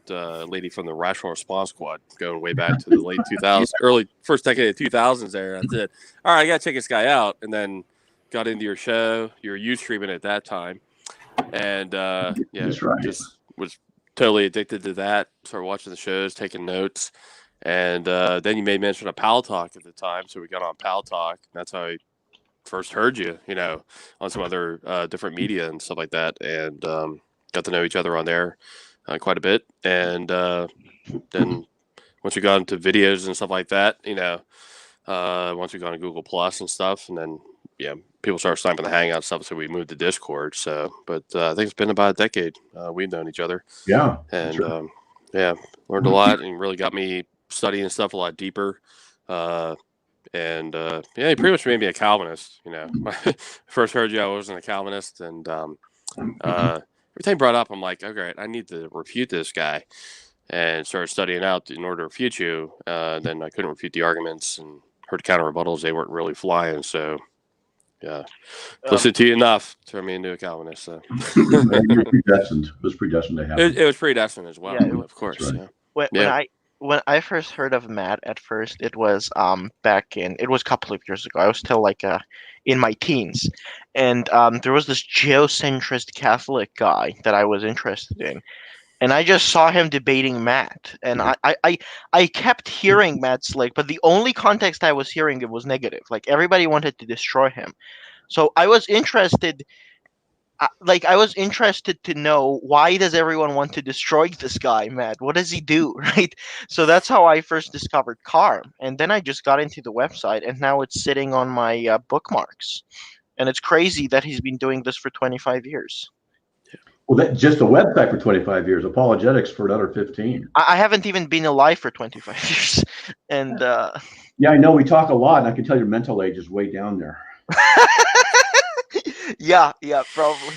lady from the Rational Response Squad, going way back to the late 2000s, early first decade of 2000s. There, I said, all right, I got to check this guy out, and then got into your show, your Ustreaming at that time, and That's right. just was totally addicted to that. Started watching the shows, taking notes, and then you made mention of Pal Talk at the time, so we got on Pal Talk. That's how I first heard you, on some other different media and stuff like that, and got to know each other on there quite a bit, and then once we got into videos and stuff like that, once we got on Google Plus and stuff, and then people started sniping the Hangout stuff, so we moved to Discord. So, but I think it's been about a decade we've known each other. Yeah, and sure. Learned a lot, and really got me studying stuff a lot deeper. And he pretty much made me a Calvinist. When I first heard you, I wasn't a Calvinist, and every time you brought up, I'm like, okay, I need to refute this guy, and started studying out in order to refute you. Then I couldn't refute the arguments, and heard counter rebuttals; they weren't really flying. So. Yeah, listened to you enough to turn me into a Calvinist. So. You're predestined. It was predestined to happen. It was predestined as well. Yeah, of course. Right. Yeah. When I first heard of Matt at first, it was it was a couple of years ago. I was still in my teens, and there was this geocentrist Catholic guy that I was interested in. And I just saw him debating Matt, and I kept hearing Matt Slick, but the only context I was hearing it was negative. Like everybody wanted to destroy him, so I was interested. I was interested to know, why does everyone want to destroy this guy, Matt? What does he do, right? So that's how I first discovered CARM, and then I just got into the website, and now it's sitting on my bookmarks, and it's crazy that he's been doing this for 25 years. Well, that's just a website for 25 years, apologetics for another 15. I haven't even been alive for 25 years. And yeah, I know we talk a lot, and I can tell your mental age is way down there. yeah, probably.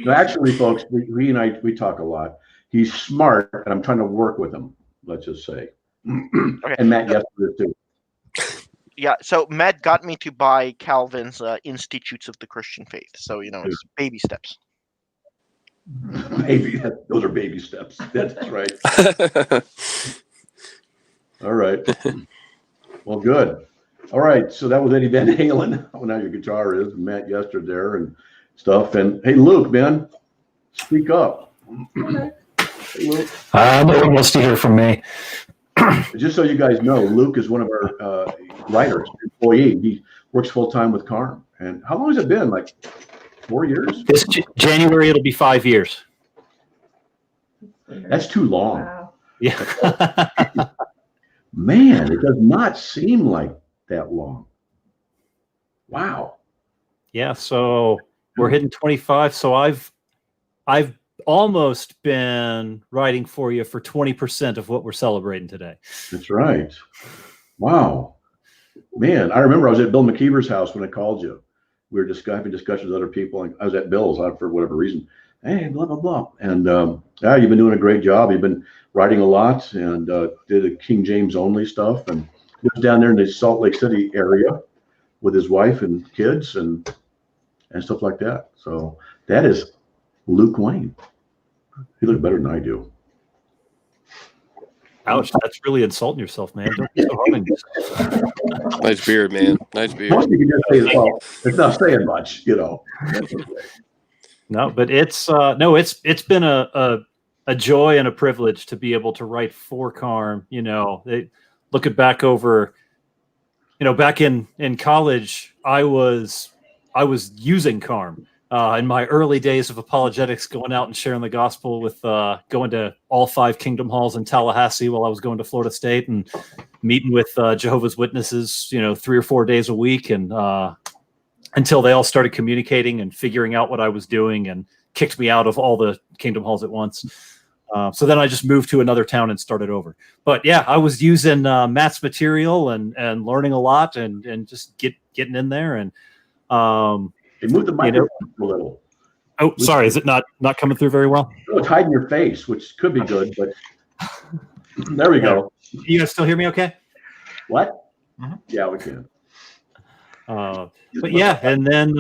No, actually, folks, we and we talk a lot. He's smart, and I'm trying to work with him, let's just say. Okay. And Matt, yes, too. Yeah, so Matt got me to buy Calvin's Institutes of the Christian Faith. So, it's baby steps. Those are baby steps. That's right. All right. Well, good. All right. So that was Eddie Van Halen. Oh, now your guitar is Matt Yester there and stuff. And hey, Luke, man, speak up. Hey, Luke. No one wants to hear from me. Just so you guys know, Luke is one of our writers, employee. He works full time with CARM. And how long has it been? Like 4 years? This January, it'll be 5 years. That's too long. Wow. Yeah. Man, it does not seem like that long. Wow. Yeah. So we're hitting 25. So I've almost been writing for you for 20% of what we're celebrating today. That's right. Wow. Man, I remember I was at Bill McKeever's house when I called you. We were having discussions with other people. And I was at Bill's for whatever reason. Hey, blah, blah, blah. And you've been doing a great job. You've been writing a lot and did a King James only stuff. And he was down there in the Salt Lake City area with his wife and kids. And and stuff like that. So that is Luke Wayne. He looked better than I do. Ouch, that's really insulting yourself, man. Don't be so hard on yourself. Nice beard, man. Nice beard. Most you can just say, well, it's not saying much, you know. No, but it's it's been a joy and a privilege to be able to write for CARM. You know, looking back over, you know, back in college, I was using CARM in my early days of apologetics, going out and sharing the gospel with going to all 5 Kingdom Halls in Tallahassee while I was going to Florida State, and meeting with Jehovah's Witnesses, you know, 3 or 4 days a week, and until they all started communicating and figuring out what I was doing and kicked me out of all the Kingdom Halls at once. So then I just moved to another town and started over. But yeah, I was using Matt's material and learning a lot and just getting in there. And they moved the microphone a little. Oh, sorry. Is it not coming through very well? No, it's hiding your face, which could be good, but there we go. You guys still hear me okay? What? Yeah, we can. But yeah, and then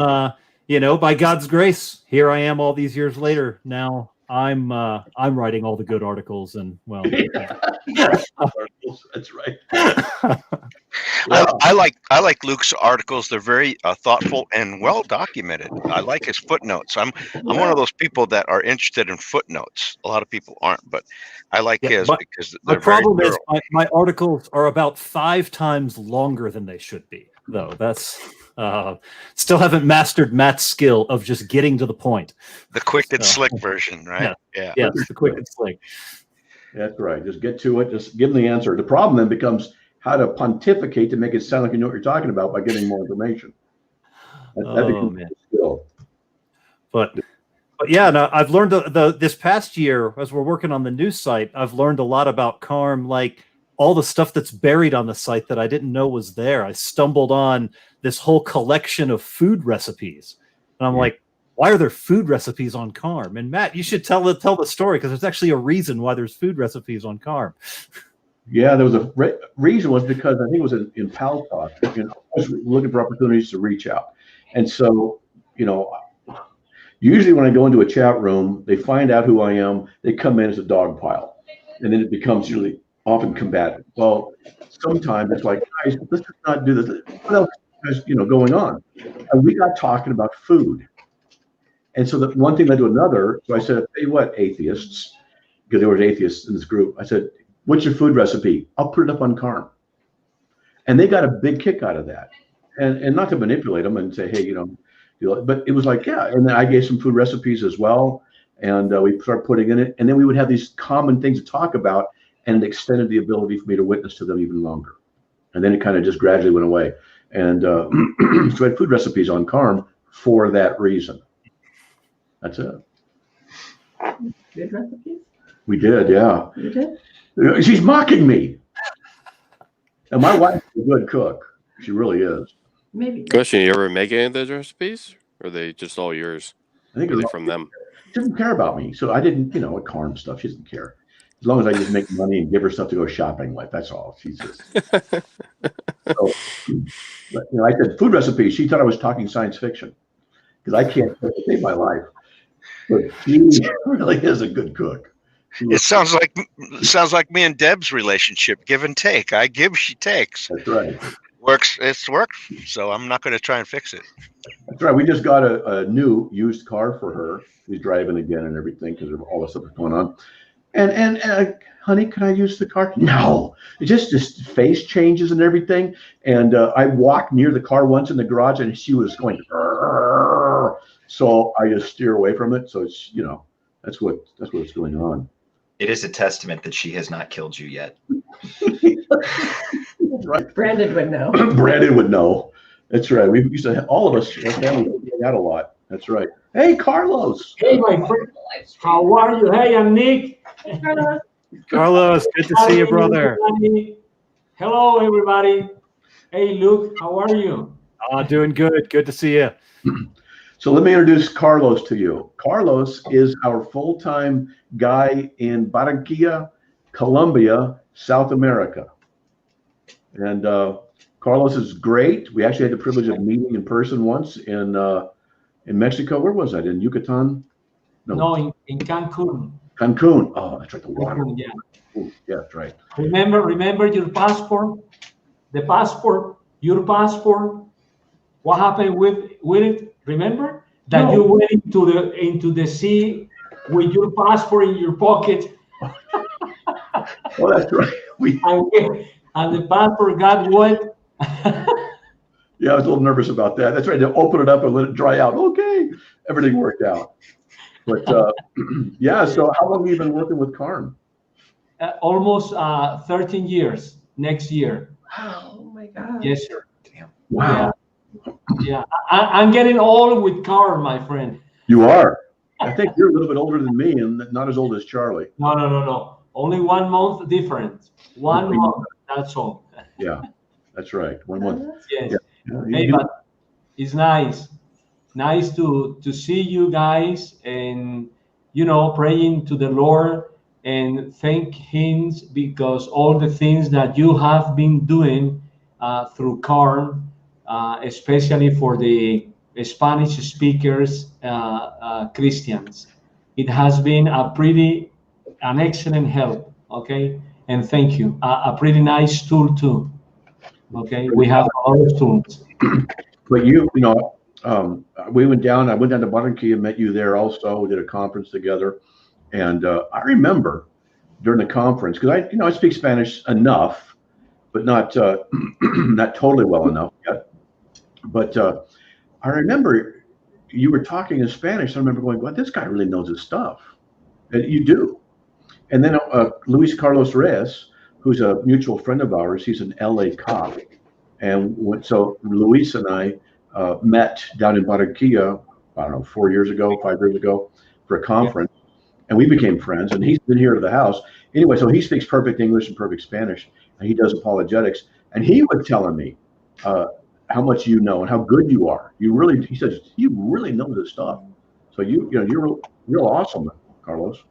you know, by God's grace, here I am all these years later. Now I'm writing all the good articles, and well, that's right. I like Luke's articles. They're very thoughtful and well documented. I like his footnotes. I'm one of those people that are interested in footnotes. A lot of people aren't, but I like his because the problem is my articles are about 5 times longer than they should be. Though that's still haven't mastered Matt's skill of just getting to the point. The quick and slick version, right? Yeah. Yes, the quick and slick. That's right. Just get to it. Just give them the answer. The problem then becomes how to pontificate to make it sound like you know what you're talking about by getting more information. That becomes a skill. But yeah, no, I've learned this past year as we're working on the new site, I've learned a lot about CARM, like all the stuff that's buried on the site that I didn't know was there. I stumbled on this whole collection of food recipes, and I'm like, why are there food recipes on CARM? And Matt, you should tell the story, because there's actually a reason why there's food recipes on CARM. Yeah, there was a reason was because I think it was in Pal Talk. You know, I was looking for opportunities to reach out, and so you know, usually when I go into a chat room, they find out who I am. They come in as a dog pile, and then it becomes usually often combative. Well, sometimes it's like, guys, let's just not do this. What else is going on? And we got talking about food, and so that one thing led to another. So I said, "Hey, what atheists?" Because there were atheists in this group. I said, "What's your food recipe? I'll put it up on CARM." And they got a big kick out of that, and not to manipulate them and say, "Hey, but it was like, yeah." And then I gave some food recipes as well, and we started putting in it, and then we would have these common things to talk about. And it extended the ability for me to witness to them even longer. And then it kind of just gradually went away. And so I had food recipes on CARM for that reason. That's it. Good recipes? We did, yeah. You did? She's mocking me. And my wife is a good cook. She really is. Maybe. Question, you ever make any of those recipes? Or are they just all yours? I think are they from them? She doesn't care about me. So I didn't, at CARM stuff, she doesn't care. As long as I just make money and give her stuff to go shopping with, that's all. She's just. So, but, I said food recipes. She thought I was talking science fiction because I can't save my life. But she really is a good cook. It sounds like me and Deb's relationship, give and take. I give, she takes. That's right. It's worked. So I'm not going to try and fix it. That's right. We just got a new used car for her. She's driving again and everything because of all the stuff that's going on. And honey, can I use the car? No, it just face changes and everything. And I walked near the car once in the garage, and she was going. So I just steer away from it. So it's that's what's going on. It is a testament that she has not killed you yet. Right. Brandon would know. Brandon would know. That's right. We used to have, all of us family out a lot. That's right. Hey, Carlos. Hey, my friend. How are you? Hey, I'm Nick. Carlos, good to see you, brother. Everybody. Hello, everybody. Hey, Luke, how are you? Doing good. Good to see you. So let me introduce Carlos to you. Carlos is our full-time guy in Barranquilla, Colombia, South America. And Carlos is great. We actually had the privilege of meeting in person once in in Mexico. Where was that? In Yucatan? No, in Cancun. Cancun. Oh, that's right. The water. Cancun, yeah. Ooh, yeah, that's right. Remember your passport? The passport, your passport. What happened with it? Remember that you went into the sea with your passport in your pocket. Oh, that's right. And the passport got wet. Yeah, I was a little nervous about that. That's right. They open it up and let it dry out. Okay, everything worked out. But yeah, so how long have you been working with CARM? Almost 13 years next year. Wow. Oh my God. Yes, sir. Damn. Wow. Yeah. I'm getting old with CARM, my friend. You are. I think you're a little bit older than me and not as old as Charlie. No. Only 1 month difference. 1 month. That's all. Yeah, that's right. 1 month. Yes. Yeah. Hey, but it's nice to see you guys and praying to the Lord and thank Him because all the things that you have been doing through CARM, especially for the Spanish speakers Christians. It has been an excellent help. Okay, and thank you. A pretty nice tool too. Okay, we have a lot of tools. But we went down. I went down to Barranquilla and met you there also. We did a conference together, and I remember during the conference because I speak Spanish enough, but not not totally well enough yet. But I remember you were talking in Spanish. I remember going, "Well, this guy really knows his stuff," and you do. And then Luis Carlos Reyes, who's a mutual friend of ours, he's an LA cop. And so Luis and I met down in Barranquilla, I don't know, 5 years ago, for a conference. And we became friends. And he's been here to the house. Anyway, so he speaks perfect English and perfect Spanish. And he does apologetics. And he was telling me how much you know and how good you are. He says, you really know this stuff. So you're real awesome, Carlos.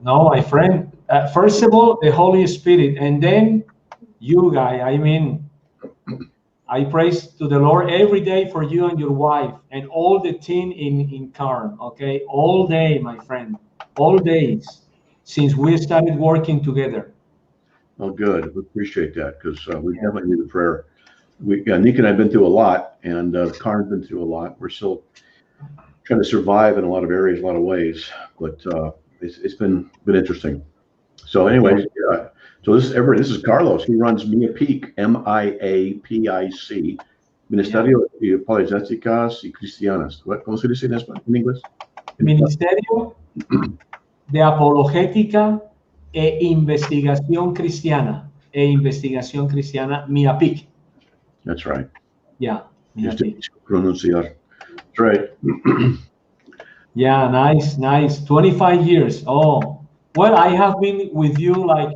No, my friend. First of all, the Holy Spirit, and then you guy. I mean, I praise to the Lord every day for you and your wife and all the team in CARM. Okay, all day, my friend, all days since we started working together. Oh, good. We appreciate that because we definitely need the prayer. Nick and I have been through a lot, and CARM's been through a lot. We're still trying to survive in a lot of areas, a lot of ways, but it's been interesting. So anyway, yeah. So this is Carlos. He runs MIAPIC, MIAPIC, Ministerio de Apologéticas y Cristianas. ¿Cómo se dice en inglés? Ministerio de Apologética e Investigación Cristiana. MIAPIC. That's right. Yeah. MIAPIC. Pronunciar. That's right. Yeah, nice. 25 years. Oh, well, I have been with you like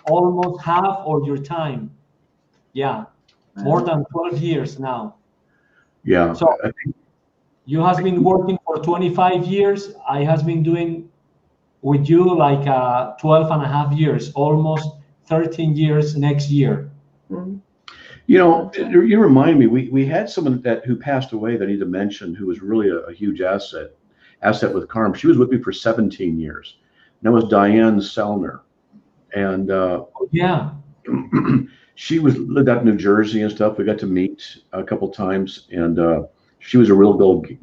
almost half of your time. Yeah, more than 12 years now. Yeah. So you have been working for 25 years. I has been doing with you like 12 and a half years, almost 13 years next year. You remind me, we had someone who passed away that I need to mention who was really a huge asset with CARM. She was with me for 17 years. And that was Diane Sellner. And she lived out in New Jersey and stuff. We got to meet a couple times, and she was a real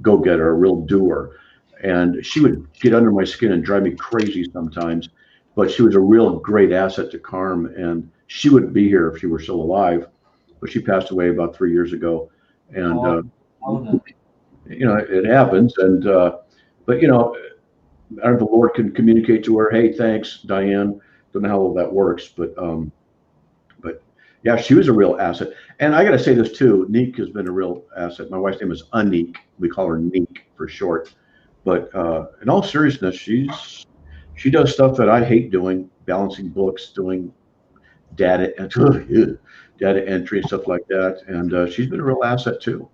go-getter, a real doer. And she would get under my skin and drive me crazy sometimes, but she was a real great asset to CARM, and she wouldn't be here if she were still alive. But she passed away about 3 years ago, and it happens. And but I don't know if the Lord can communicate to her, hey, thanks, Diane. Don't know how all that works, but yeah, she was a real asset. And I got to say this too, Neek has been a real asset. My wife's name is Anik. We call her Neek for short. But in all seriousness, she does stuff that I hate doing, balancing books, doing data entry and stuff like that. And she's been a real asset too.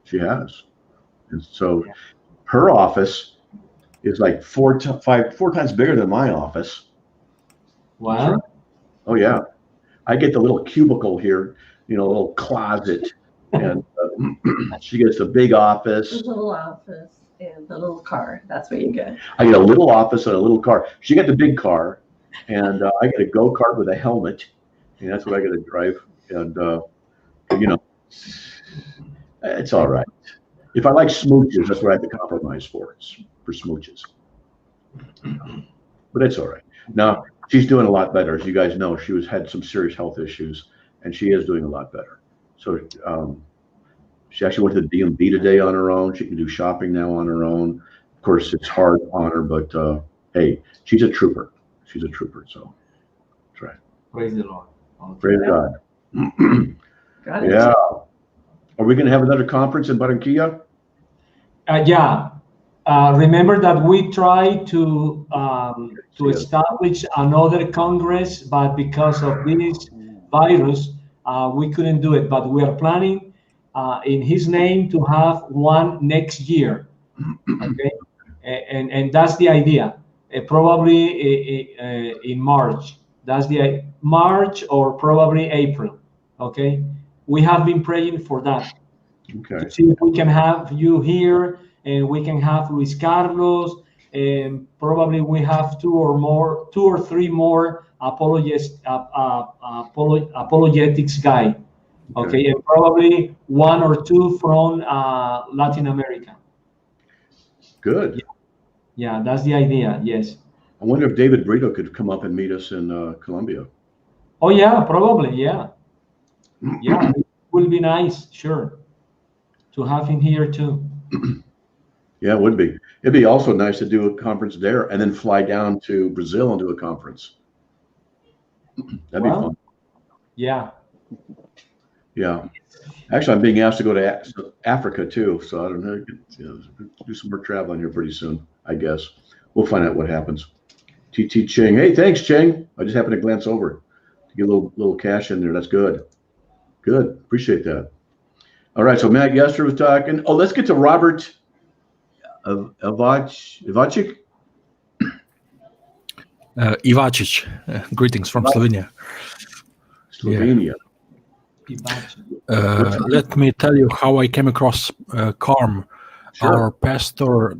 She has. And so her office is like four times bigger than my office. Wow. Oh yeah. I get the little cubicle here, a little closet And she gets a big office. The little office and the little car. That's what you get. I get a little office and a little car. She got the big car, and I get a go-kart with a helmet, and that's what I get to drive. And you know, it's all right. If I like smooches, that's what I have to compromise for smooches. But it's all right. Now she's doing a lot better. As you guys know, she had some serious health issues, and she is doing a lot better. So she actually went to the DMV today on her own. She can do shopping now on her own. Of course, it's hard on her, but hey, she's a trooper. She's a trooper. So that's right. Praise the Lord. Praise God. Yeah. Are we going to have another conference in Barranquilla? Yeah. Remember that we tried to establish another Congress, but because of this virus, we couldn't do it. But we are planning in His name to have one next year. Okay, and that's the idea. Probably in March. That's the March or probably April. Okay, we have been praying for that. Okay. To see if we can have you here, and we can have Luis Carlos, and probably we have two or three more apologetics guy. Okay, and probably one or two from Latin America. Good. Yeah, that's the idea. Yes. I wonder if David Brito could come up and meet us in Colombia. Oh yeah, probably. Yeah. Yeah, it would be nice. Sure. To have him here too. Yeah, it would be. It'd be also nice to do a conference there and then fly down to Brazil and do a conference. That'd be fun. Yeah. Yeah. Actually, I'm being asked to go to Africa too, so I don't know. Do some more traveling here pretty soon, I guess. We'll find out what happens. TT Ching. Hey, thanks, Ching. I just happened to glance over to get a little cash in there. That's good. Good. Appreciate that. All right. So Matt Yester was talking. Oh, let's get to Robert Ivacic. Ivacic. Greetings from Slovenia. Slovenia. Let me tell you how I came across CARM. Sure. Our pastor,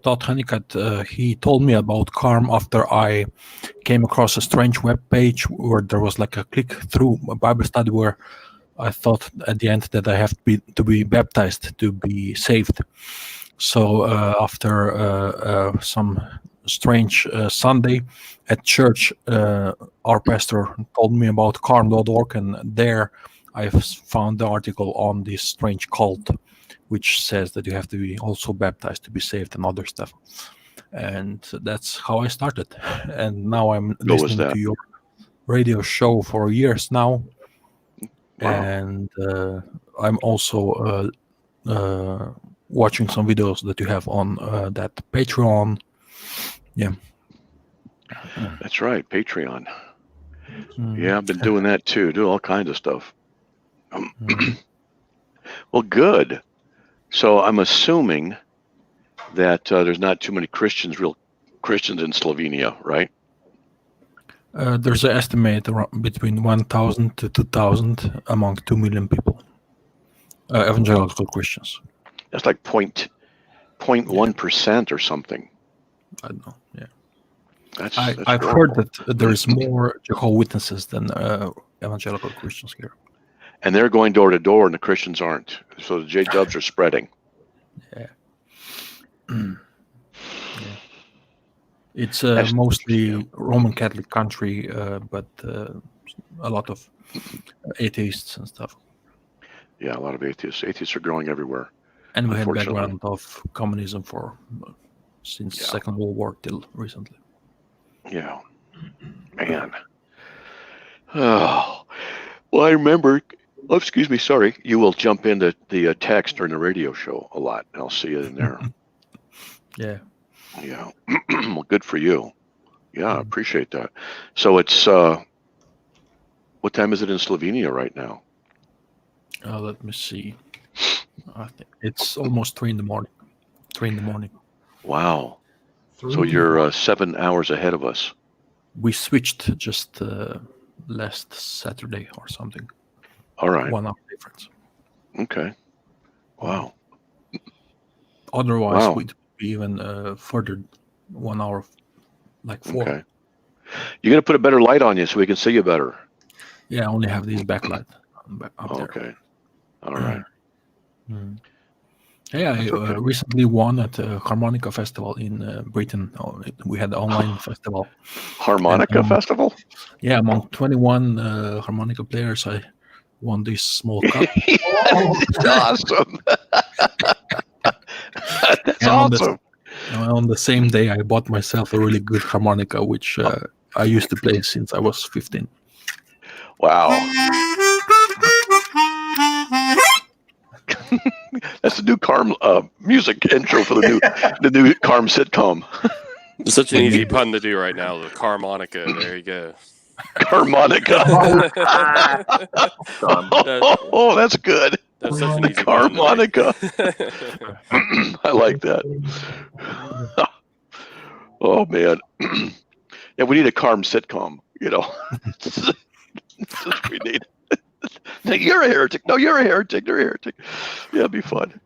Todd Honeycutt, he told me about CARM after I came across a strange web page where there was like a click-through Bible study where I thought at the end that I have to be baptized to be saved. So after some strange Sunday at church, our pastor told me about CARM.org, and there I found the article on this strange cult, which says that you have to be also baptized to be saved and other stuff. And that's how I started. And now I'm listening to your radio show for years now. Wow. And I'm also watching some videos that you have on that Patreon. Yeah. That's right, Patreon. Yeah, I've been doing that too. Do all kinds of stuff. Well, good. So I'm assuming that there's not too many real Christians in Slovenia, right? There's an estimate between 1,000 to 2,000 among 2 million people, evangelical Christians. That's like 0.1% or something. I don't know. Yeah. I've heard that there is more Jehovah's Witnesses than evangelical Christians here. And they're going door to door, and the Christians aren't. So the J-dubs are spreading. Yeah. It's mostly Roman Catholic country, but a lot of atheists and stuff. Yeah, a lot of atheists. Atheists are growing everywhere. And we had background of communism since Second World War till recently. Yeah. Man. Oh. Well, I remember. Oh, excuse me. Sorry. You will jump into the text during the radio show a lot. I'll see you in there. Yeah. Yeah. Well, good for you. Yeah, I appreciate that. So it's what time is it in Slovenia right now? Let me see. I think it's almost 3 in the morning. 3 in the morning. Wow. So you're 7 hours ahead of us. We switched just last Saturday or something. All right. 1 hour difference. Okay. Wow. Otherwise, Wow. we'd be even further 1 hour, like 4. Okay. You got to put a better light on you so we can see you better. Yeah, I only have this backlight up there. Okay. All right. Mm. Yeah, I okay. recently won at a harmonica festival in Britain. We had an online festival. Harmonica And, festival? Yeah, among 21 harmonica players, I won this small cup. Awesome. That's And awesome. On the same day, I bought myself a really good harmonica, which I used to play since I was 15. Wow. That's the new CARM music intro for the new CARM sitcom. It's such an easy pun to do right now. The Carmonica. There you go. Harmonica. Oh, that's good. That's such an easy pun. Harmonica. I like that. Oh man. Yeah, we need a CARM sitcom. That's what we need. You're a heretic. No, you're a heretic. You're a heretic. Yeah, it'd be fun.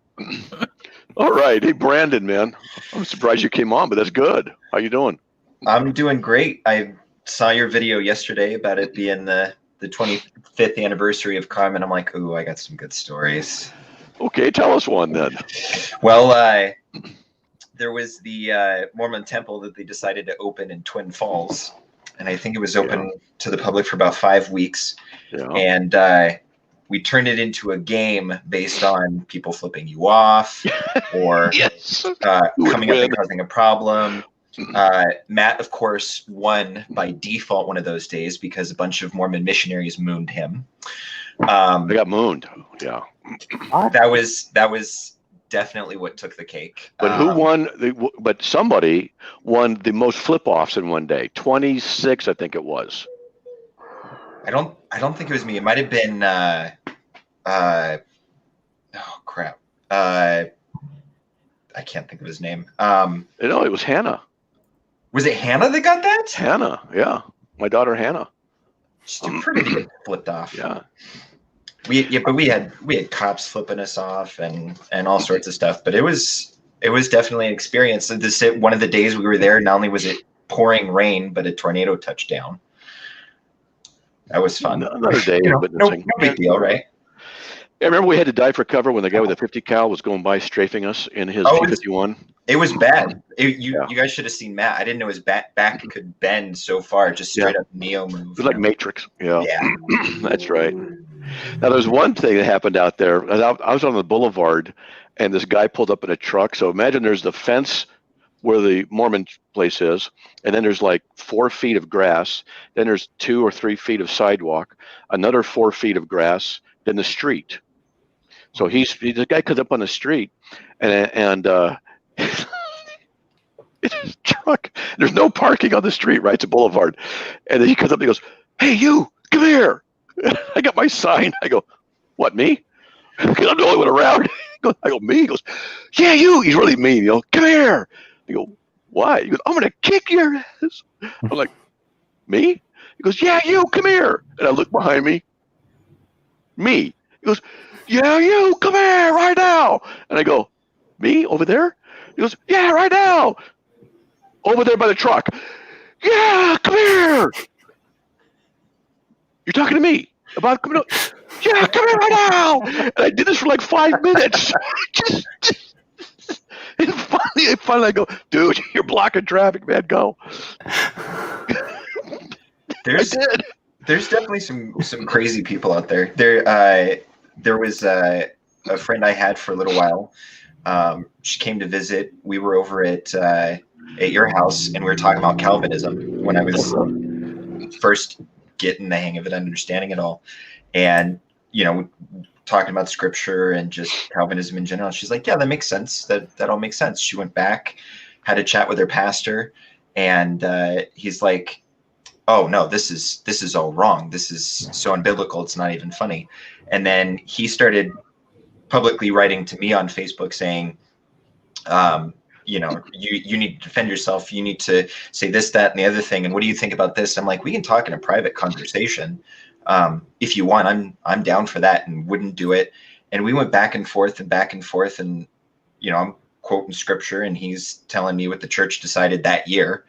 All right. Hey, Brandon, man. I'm surprised you came on, but that's good. How you doing? I'm doing great. I saw your video yesterday about it being the 25th anniversary of CARM, and I'm like, ooh, I got some good stories. Okay, tell us one then. Well, there was the Mormon temple that they decided to open in Twin Falls, and I think it was open to the public for about 5 weeks. Yeah. And we turned it into a game based on people flipping you off or coming up and causing a problem. Matt, of course, won by default one of those days because a bunch of Mormon missionaries mooned him. They got mooned. Yeah. That was definitely what took the cake. But who won? But somebody won the most flip-offs in one day. 26, I think it was. I don't think it was me. It might have been oh crap. I can't think of his name. It was Hannah. Was it Hannah that got that? Hannah, yeah. My daughter Hannah. She's too pretty to get flipped off. Yeah. But we had cops flipping us off and all sorts of stuff. But it was definitely an experience. One of the days we were there, not only was it pouring rain, but a tornado touched down. That was fun. Another day of witnessing. No big deal, right? I remember we had to dive for cover when the guy with the 50 cal was going by strafing us in his P-51. It was bad. You guys should have seen Matt. I didn't know his back could bend so far. Just straight up Neo move. It was like Matrix. Yeah. That's right. Now, there's one thing that happened out there. I was on the boulevard, and this guy pulled up in a truck. So imagine there's the fence where the Mormon place is, and then there's like 4 feet of grass. Then there's 2 or 3 feet of sidewalk, another 4 feet of grass, then the street. So the guy comes up on the street, and it's his truck. There's no parking on the street, right? It's a boulevard. And then he comes up and he goes, "Hey, you, come here." I got my sign. I go, "What, me?" Because I'm the only one around. I go, "Me?" He goes, "Yeah, you." He's really mean. "Come here." I go, "Why?" He goes, "I'm going to kick your ass." I'm like, "Me?" He goes, "Yeah, you, come here." And I look behind me. Me. He goes, "Yeah, you, come here right now." And I go, "Me, over there?" He goes, "Yeah, right now. Over there by the truck." "Yeah, come here." "You're talking to me about coming up?" "Yeah, come here right now." And I did this for like 5 minutes. And finally I go, "Dude, you're blocking traffic, man. Go." There's definitely some crazy people out there. There was a friend I had for a little while. She came to visit. We were over at your house, and we were talking about Calvinism when I was first getting the hang of it, understanding it all, and talking about scripture and just Calvinism in general. She's like, "Yeah, that makes sense. That all makes sense." She went back, had a chat with her pastor, and he's like, "Oh no, this is all wrong. This is so unbiblical. It's not even funny." And then he started publicly writing to me on Facebook saying, you need to defend yourself. You need to say this, that, and the other thing. And what do you think about this? I'm like, we can talk in a private conversation. If you want, I'm down for that, and wouldn't do it. And we went back and forth and back and forth. And, you know, I'm quoting scripture and he's telling me what the church decided that year.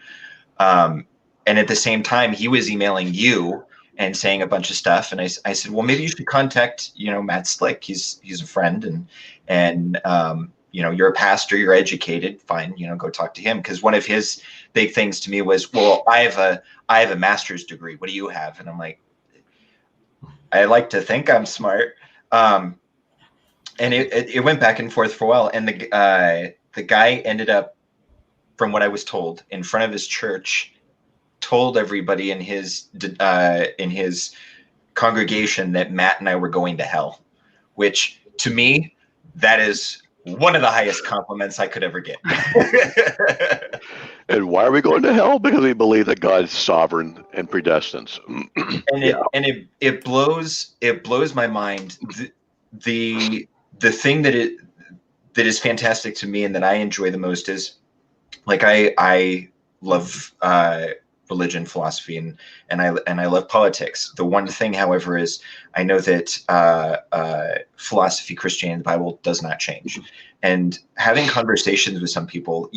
And at the same time, he was emailing you and saying a bunch of stuff. And I said, well, maybe you should contact, you know, Matt Slick. He's a friend and you know, you're a pastor, you're educated, fine, you know, go talk to him. Because one of his big things to me was, well, I have a master's degree. What do you have? And I'm like, I like to think I'm smart. And it went back and forth for a while. And the guy ended up, from what I was told, in front of his church, told everybody in his congregation that Matt and I were going to hell, which to me, that is one of the highest compliments I could ever get. And why are we going to hell? Because we believe that God's sovereign and predestines. And it blows my mind. The thing that is fantastic to me and that I enjoy the most is, like, I love religion, philosophy, and I love politics. The one thing, however, is I know that philosophy, Christianity, the Bible does not change. And having conversations with some people,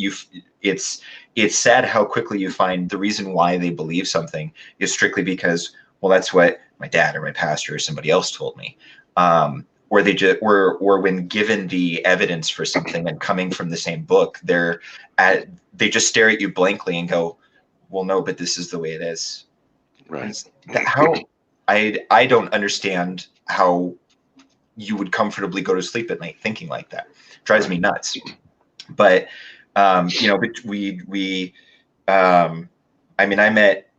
it's sad how quickly you find the reason why they believe something is strictly because, well, that's what my dad or my pastor or somebody else told me. Or they just or when given the evidence for something and coming from the same book, they just stare at you blankly and go, well, no, but this is the way it is. Right. How I don't understand how you would comfortably go to sleep at night thinking like that. It drives me nuts. But you know, I mean, I met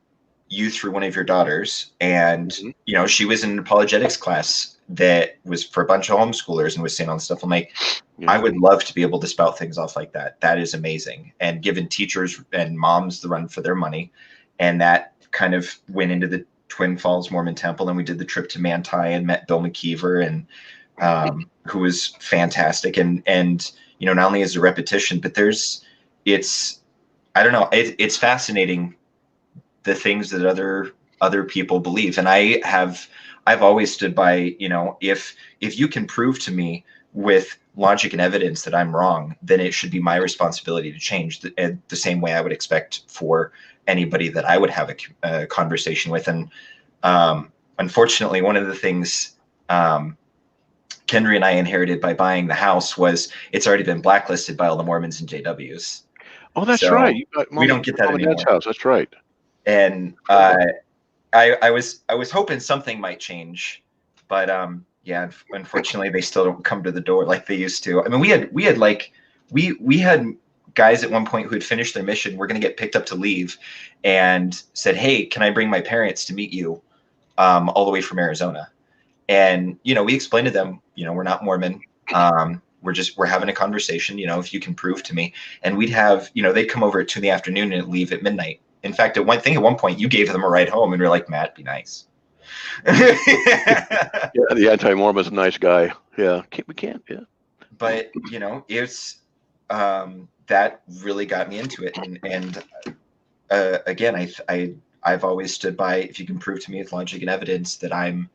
you through one of your daughters, and you know, she was in an apologetics class that was for a bunch of homeschoolers and was saying all this stuff. I'm like, I would love to be able to spout things off like that. That is amazing. And giving teachers and moms the run for their money. And that kind of went into the Twin Falls Mormon Temple. And we did the trip to Manti and met Bill McKeever, and who was fantastic. And, you know, not only is a repetition, but I don't know, it's fascinating the things that other people believe. And I've always stood by, you know, if you can prove to me with logic and evidence that I'm wrong, then it should be my responsibility to change the same way I would expect for anybody that I would have a conversation with. And unfortunately, one of the things Kendra and I inherited by buying the house was it's already been blacklisted by all the Mormons and JWs. Oh, that's right. We don't get that anymore. House. That's right. And I was hoping something might change, but yeah, unfortunately they still don't come to the door like they used to. I mean, we had guys at one point who had finished their mission, were going to get picked up to leave, and said, "Hey, can I bring my parents to meet you, all the way from Arizona?" And you know, we explained to them, you know, we're not Mormon. We're having a conversation. You know, if you can prove to me, and we'd have, you know, they'd come over at 2 PM and leave at midnight. In fact, at one point, you gave them a ride home, and we're like, Matt, be nice. Yeah, the anti-Mormon's a nice guy. Yeah, we can't. Yeah. But you know, it's that really got me into it, and again, I've always stood by, if you can prove to me with logic and evidence that I'm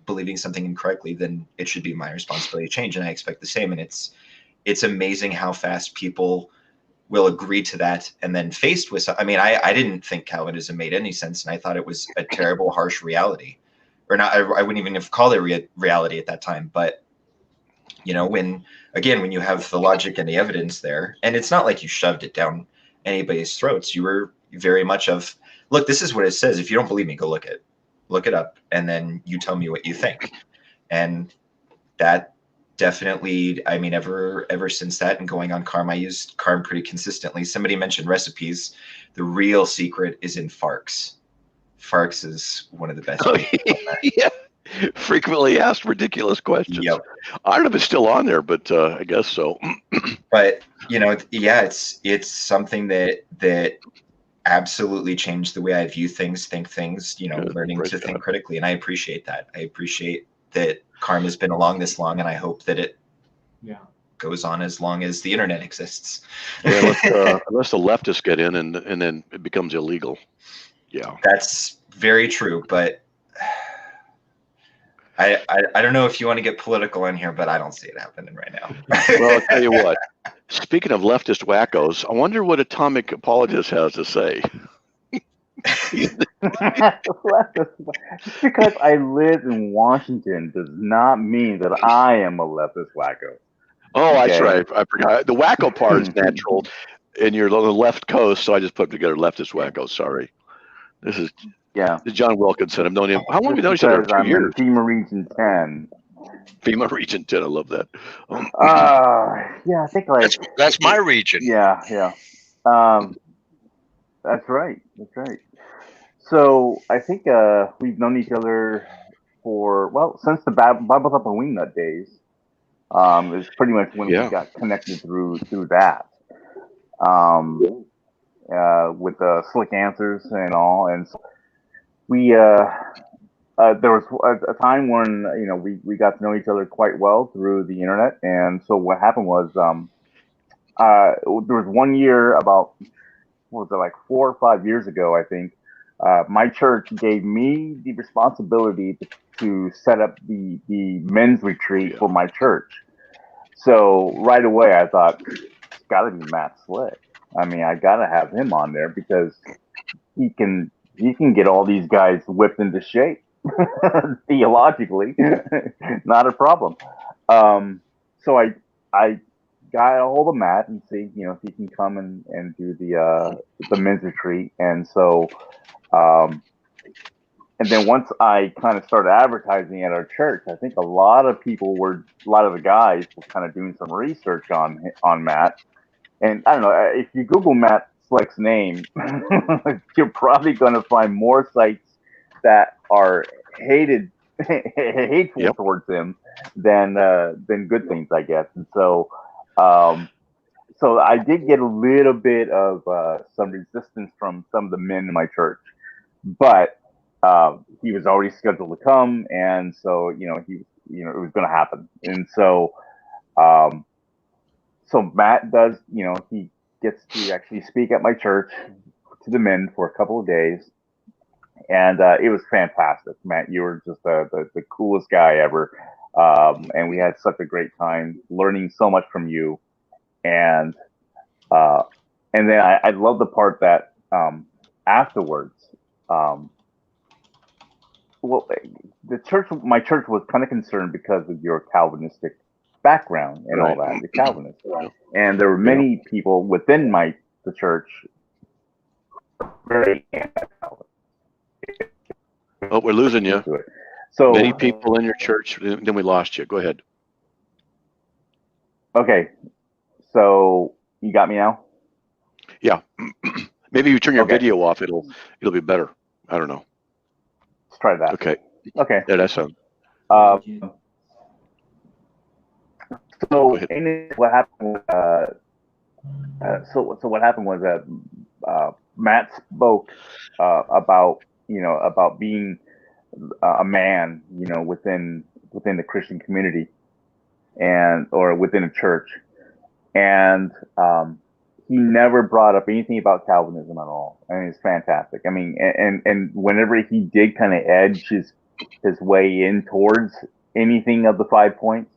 believing something incorrectly, then it should be my responsibility to change, and I expect the same. And it's amazing how fast people will agree to that, and then faced with, I mean, I didn't think Calvinism made any sense, and I thought it was a terrible, harsh reality, or not. I wouldn't even have called it reality at that time. But you know, when you have the logic and the evidence there, and it's not like you shoved it down anybody's throats. You were very much of, look, this is what it says. If you don't believe me, go look it up, and then you tell me what you think. And that definitely, I mean, ever since that and going on CARM, I used CARM pretty consistently. Somebody mentioned recipes. The real secret is in FARCs. FARCs is one of the best. Yeah. Frequently asked ridiculous questions. Yep. I don't know if it's still on there, but I guess so. But you know, yeah, it's something that absolutely changed the way I view things, think things, you know, learning to think critically. And I appreciate that. I appreciate that CARM has been along this long, and I hope that it goes on as long as the internet exists. Yeah, unless the leftists get in and then it becomes illegal. Yeah. That's very true. But I don't know if you want to get political in here, but I don't see it happening right now. Well, I'll tell you what. Speaking of leftist wackos, I wonder what Atomic Apologist has to say. Just because I live in Washington does not mean that I am a leftist wacko. Oh, that's Okay? right. I forgot. The wacko part is natural, and you're on the left coast, so I just put together leftist wacko. Sorry. This is John Wilkinson. I've known him. How long have we known each other? Because 2 I'm years. in FEMA Region 10. FEMA Region 10. I love that. Yeah, I think like That's my region. Yeah. That's right. That's right. So I think we've known each other for since the Bible Thumper Wingnut days. It's pretty much when we got connected through that. With the slick answers and all, and so we there was a time when we got to know each other quite well through the internet, and so what happened was there was one year about what was it, like 4 or 5 years ago, I think. My church gave me the responsibility to set up the men's retreat for my church. So right away I thought, it's got to be Matt Slick. I mean, I got to have him on there because he can get all these guys whipped into shape theologically, not a problem. So I got a hold of Matt and see if he can come and do the men's retreat, and so and then once I kind of started advertising at our church, I think a lot of the guys were kind of doing some research on Matt. And I don't know, if you Google Matt Slick's name, you're probably going to find more sites that are hateful towards him than good things, I guess. And so, so I did get a little bit of some resistance from some of the men in my church, but he was already scheduled to come, and so it was going to happen. And so. So Matt does, he gets to actually speak at my church to the men for a couple of days, and it was fantastic. Matt, you were just the coolest guy ever, and we had such a great time learning so much from you. And then I love the part that afterwards, my church was kind of concerned because of your Calvinistic background and all that, the Calvinist. And there were many people within the church very anti-Calvinist. Oh, we're losing you. So many people in your church, then we lost you. Go ahead. Okay, so you got me now? Yeah. Maybe you turn your video off. It'll be better. I don't know. Let's try that. Okay. Okay. Yeah, that sounds. So what happened? So what happened was that Matt spoke about being a man, within the Christian community or within a church, and he never brought up anything about Calvinism at all. I mean, it's fantastic. I mean, and whenever he did kind of edge his way in towards anything of the 5 points,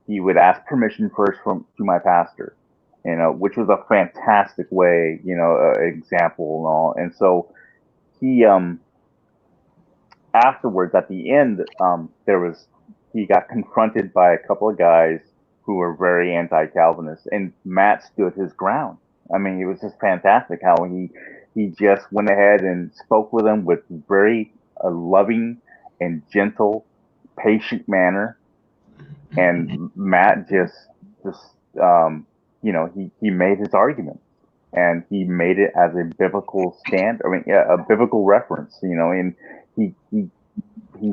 he would ask permission first to my pastor, which was a fantastic way, example and all. And so he, afterwards at the end, he got confronted by a couple of guys who were very anti-Calvinist, and Matt stood his ground. I mean, it was just fantastic how he just went ahead and spoke with them with very loving and gentle, patient manner. And Matt just he made his argument, and he made it as a biblical stand. I mean, a biblical reference, and he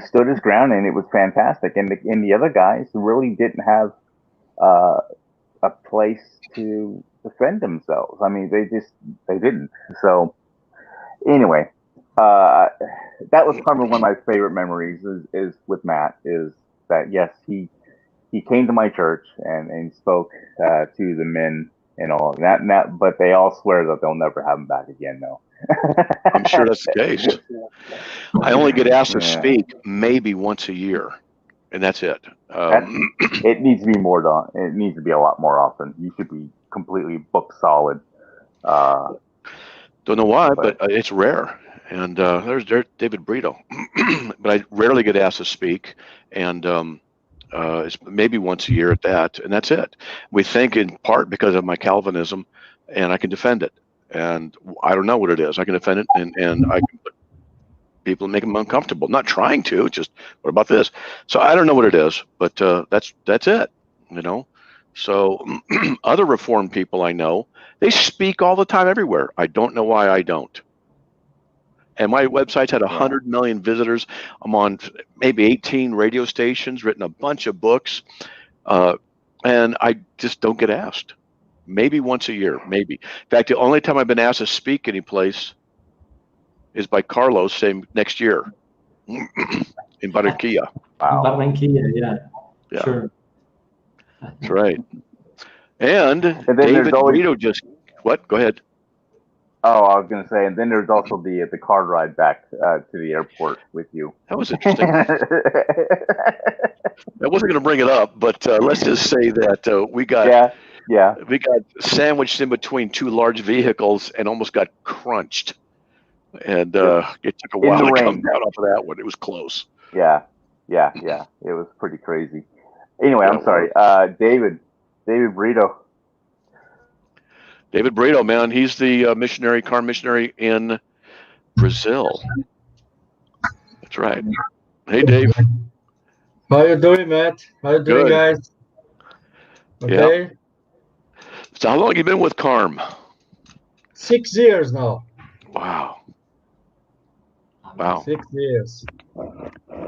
stood his ground, and it was fantastic. And the other guys really didn't have a place to defend themselves. I mean, they didn't. So anyway, that was probably one of my favorite memories is with Matt, is that yes, he came to my church and spoke to the men and all that, but they all swear that they'll never have him back again. No. I'm sure that's the case. I only get asked to speak maybe once a year, and that's it. It needs to be more done. It needs to be a lot more often. You should be completely book solid. Don't know why, but it's rare. And there's David Brito, but I rarely get asked to speak, and it's maybe once a year at that, and that's it. We think in part because of my Calvinism, and I can defend it. And I don't know what it is. I can defend it, and I can put people and make them uncomfortable. Not trying to, just what about this? So I don't know what it is, but that's it. You know. So other Reformed people I know, they speak all the time everywhere. I don't know why I don't. And my website's had 100 million visitors. I'm on maybe 18 radio stations, written a bunch of books, and I just don't get asked. Maybe once a year, maybe. In fact, the only time I've been asked to speak any place is by Carlos saying next year in Barranquilla. Wow. Barranquilla, Yeah. Sure. That's right. And then David always, Brito just, what? Go ahead. Oh, I was going to say, and then there's also the car ride back to the airport with you. That was interesting. I wasn't going to bring it up, but let's just say that we got we got sandwiched in between two large vehicles and almost got crunched. And it took a while to come down off of that one. It was close. Yeah. It was pretty crazy. Anyway, I'm sorry. David Brito. David Brito, man, he's the CARM missionary in Brazil. That's right. Hey, Dave. How you doing, Matt? How you doing, guys? Okay. Yeah. So how long have you been with CARM? 6 years now. Wow. 6 years.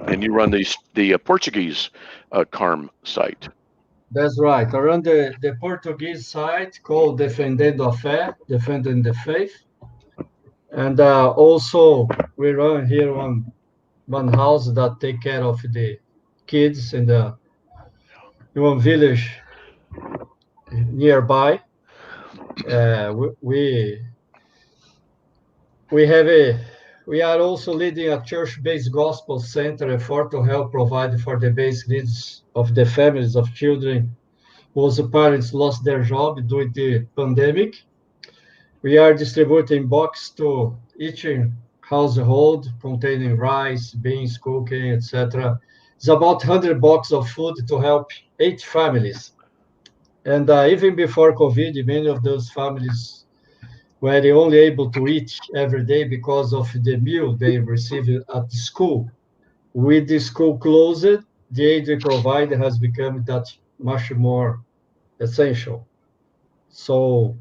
And you run the Portuguese CARM site. That's right. I run the Portuguese site called Defendendo a Fé, Defending the Faith. And also we run here one house that take care of the kids in one village nearby. We are also leading a church-based gospel center effort to help provide for the basic needs of the families of children whose parents lost their job during the pandemic. We are distributing boxes to each household containing rice, beans, cooking, etc. It's about 100 boxes of food to help 8 families. And even before COVID, many of those families were only able to eat every day because of the meal they received at the school. With the school closed, the aid we provide has become that much more essential. So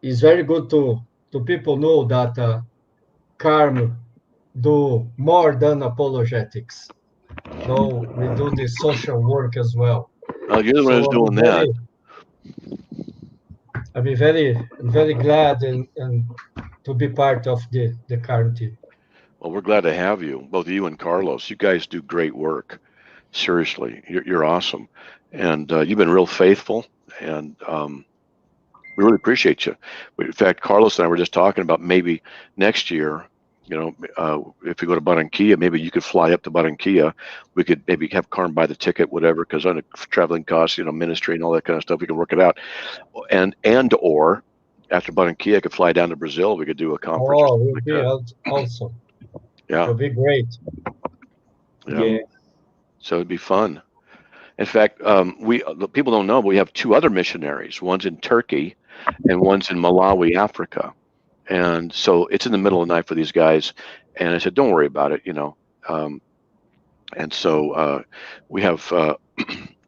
it's very good to people know that CARM do more than apologetics. So we do the social work as well. Oh, you're the one who's doing that. I'll be very glad and to be part of the CARM team. Well, we're glad to have you, both you and Carlos. You guys do great work. Seriously, you're awesome, and you've been real faithful, and we really appreciate you. In fact, Carlos and I were just talking about maybe next year, you know, if we go to Barranquilla, maybe you could fly up to Barranquilla. We could maybe have CARM buy the ticket, whatever, because on the traveling costs, you know, ministry and all that kind of stuff, we can work it out. Or after Barranquilla, I could fly down to Brazil. We could do a conference. Oh, it would be awesome. Yeah. It would be great. Yeah. So it'd be fun. In fact, people don't know, but we have 2 other missionaries. One's in Turkey and one's in Malawi, Africa. And so it's in the middle of the night for these guys. And I said, don't worry about it, you know. And so we have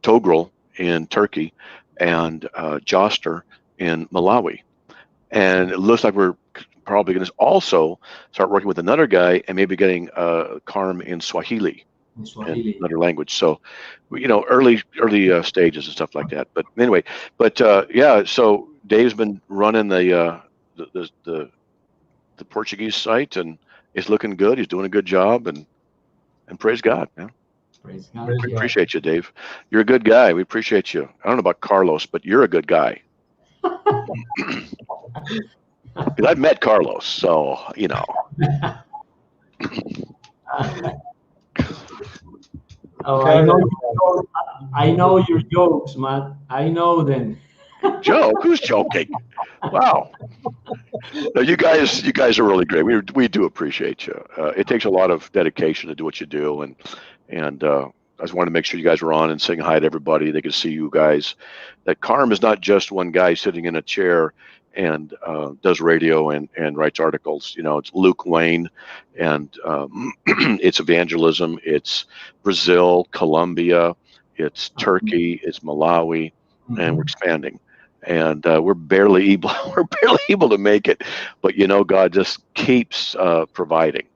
Togrel in Turkey and Joster in Malawi. And it looks like we're probably going to also start working with another guy and maybe getting CARM in Swahili. In another language. So, you know, early stages and stuff like that. But anyway, yeah. So Dave's been running the Portuguese site, and it's looking good. He's doing a good job, and praise God, man. Praise God. We appreciate you, Dave. You're a good guy. We appreciate you. I don't know about Carlos, but you're a good guy. Because I've met Carlos, so you know. Oh, I know your jokes, man. I know them. Joke? Who's joking? Wow. No, you guys are really great. We do appreciate you. It takes a lot of dedication to do what you do, and I just wanted to make sure you guys were on and saying hi to everybody. They could see you guys. That CARM is not just one guy sitting in a chair and does radio and writes articles. You know, it's Luke Wayne, and it's evangelism. It's Brazil, Colombia, it's Turkey, it's Malawi, and we're expanding. And we're barely able to make it, but you know, God just keeps providing.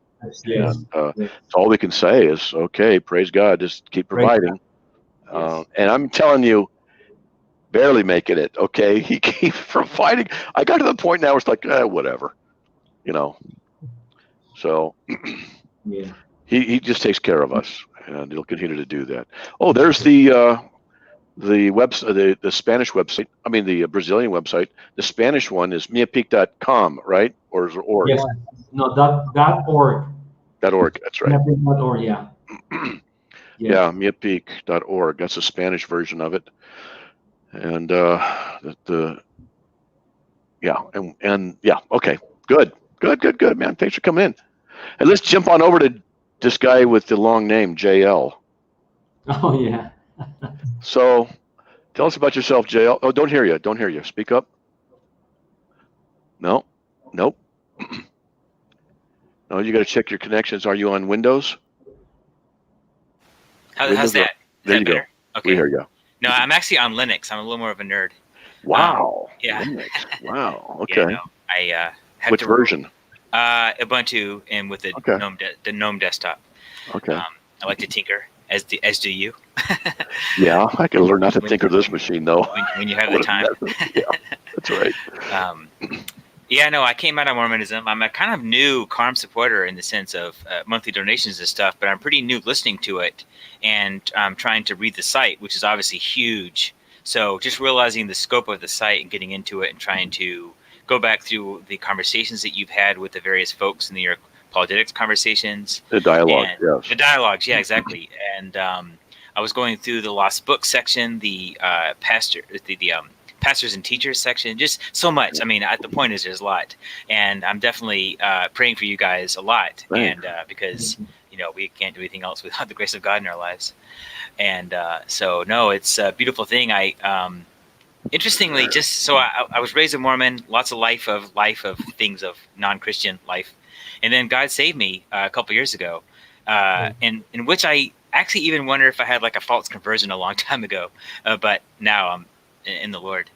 Yes. And so all we can say is, okay, praise God, just keep providing. And I'm telling you, barely making it. Okay, He keeps providing. I got to the point now where it's like, whatever, you know. So Yeah. He just takes care of us, and He'll continue to do that. Oh, there's the website, the Spanish website. I mean, the Brazilian website. The Spanish one is miapic.com, right? Or is it org? Yes. No, that org. .org. That's right. .org, yeah. Yeah, miapic.org. That's the Spanish version of it. And yeah, okay, good, man. Thanks for coming in. And let's jump on over to this guy with the long name, JL. Oh yeah. So, tell us about yourself, JL. Oh, don't hear you. Speak up. No, nope. No, you got to check your connections. Are you on Windows? How's that? There you go. Okay. We hear you. No, I'm actually on Linux. I'm a little more of a nerd. Wow. Yeah. Linux. Wow. Yeah, Okay. no, I had Which to version? Ubuntu and with the Okay. GNOME desktop. Okay. I like to tinker, as do you. Yeah, I can learn not to tinker this machine though. When you have the time. Yeah, that's right. Yeah, no, I came out of Mormonism. I'm a kind of new CARM supporter in the sense of monthly donations and stuff, but I'm pretty new listening to it, and I'm trying to read the site, which is obviously huge. So just realizing the scope of the site and getting into it and trying to go back through the conversations that you've had with the various folks in your apologetics conversations. The dialogue, yes. The dialogues, yeah, exactly. And I was going through the lost book section, the pastors and teachers section, just so much. I mean, the point is there's a lot, and I'm definitely praying for you guys a lot. Thanks. And because we can't do anything else without the grace of God in our lives. And so no, it's a beautiful thing. Interestingly, I was raised a Mormon, lots of life of things of non-Christian life, and then God saved me a couple years ago, in which I actually even wonder if I had like a false conversion a long time ago, but now I'm in the Lord,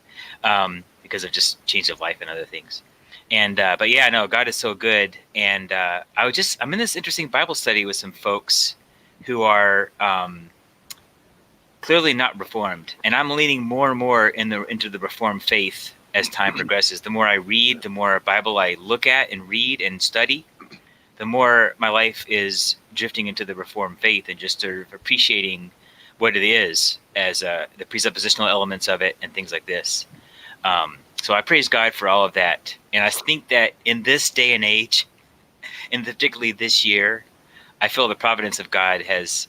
because of just change of life and other things. And but yeah, no, God is so good. And I'm in this interesting Bible study with some folks who are clearly not Reformed, and I'm leaning more and more into the Reformed faith as time progresses. The more I read, the more Bible I look at and read and study, the more my life is drifting into the Reformed faith and just sort of appreciating what it is as the presuppositional elements of it and things like this. So I praise God for all of that. And I think that in this day and age, and particularly this year, I feel the providence of God has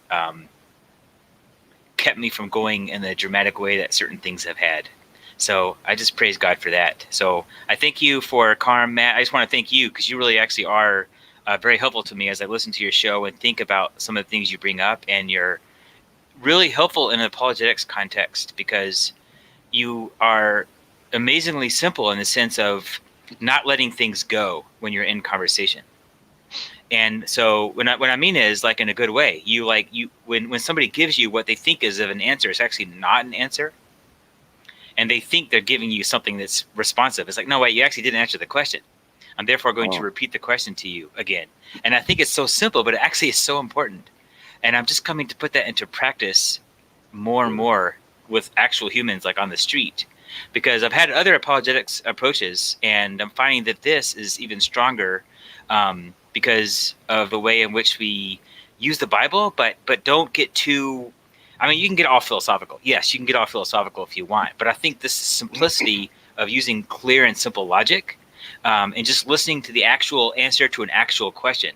kept me from going in the dramatic way that certain things have had. So I just praise God for that. So I thank you for CARM, Matt. I just want to thank you because you really actually are very helpful to me as I listen to your show and think about some of the things you bring up, and you're really helpful in an apologetics context because you are amazingly simple in the sense of not letting things go when you're in conversation. And so what I mean is, like, in a good way, when somebody gives you what they think is of an answer, it's actually not an answer. And they think they're giving you something that's responsive. It's like, no, wait, you actually didn't answer the question. I'm therefore going to repeat the question to you again. And I think it's so simple, but it actually is so important. And I'm just coming to put that into practice more and more with actual humans, like on the street, because I've had other apologetics approaches, and I'm finding that this is even stronger because of the way in which we use the Bible, but don't get too. I mean, you can get all philosophical. Yes, you can get all philosophical if you want, but I think this simplicity of using clear and simple logic, and just listening to the actual answer to an actual question,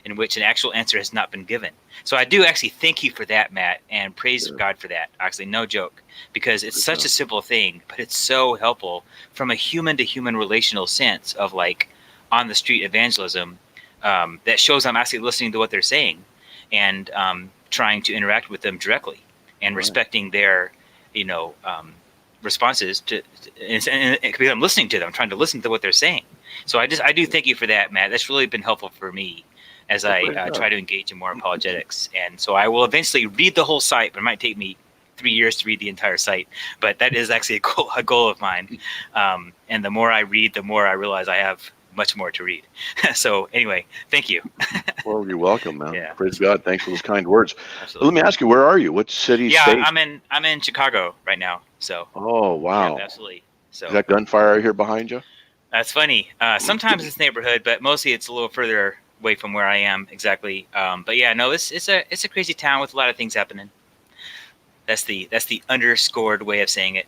in which an actual answer has not been given. So I do actually thank you for that, Matt, and praise God for that. Actually, no joke, because it's such a simple thing, but it's so helpful from a human to human relational sense of like on the street evangelism that shows I'm actually listening to what they're saying and trying to interact with them directly and respecting their, responses and because I'm listening to them, I'm trying to listen to what they're saying. So I do thank you for that, Matt. That's really been helpful for me as I try to engage in more apologetics. And so I will eventually read the whole site, but it might take me 3 years to read the entire site. But that is actually a goal of mine. And the more I read, the more I realize I have much more to read. So anyway, thank you. Well, you're welcome, man. Yeah. Praise God. Thanks for those kind words. Absolutely. Let me ask you, where are you? What city, Yeah, state? I'm in Chicago right now. So. Oh, wow. Yeah, absolutely. So. Is that gunfire here behind you? That's funny. Sometimes it's neighborhood, but mostly it's a little further away from where I am exactly. But yeah, no, it's a crazy town with a lot of things happening. That's the underscored way of saying it,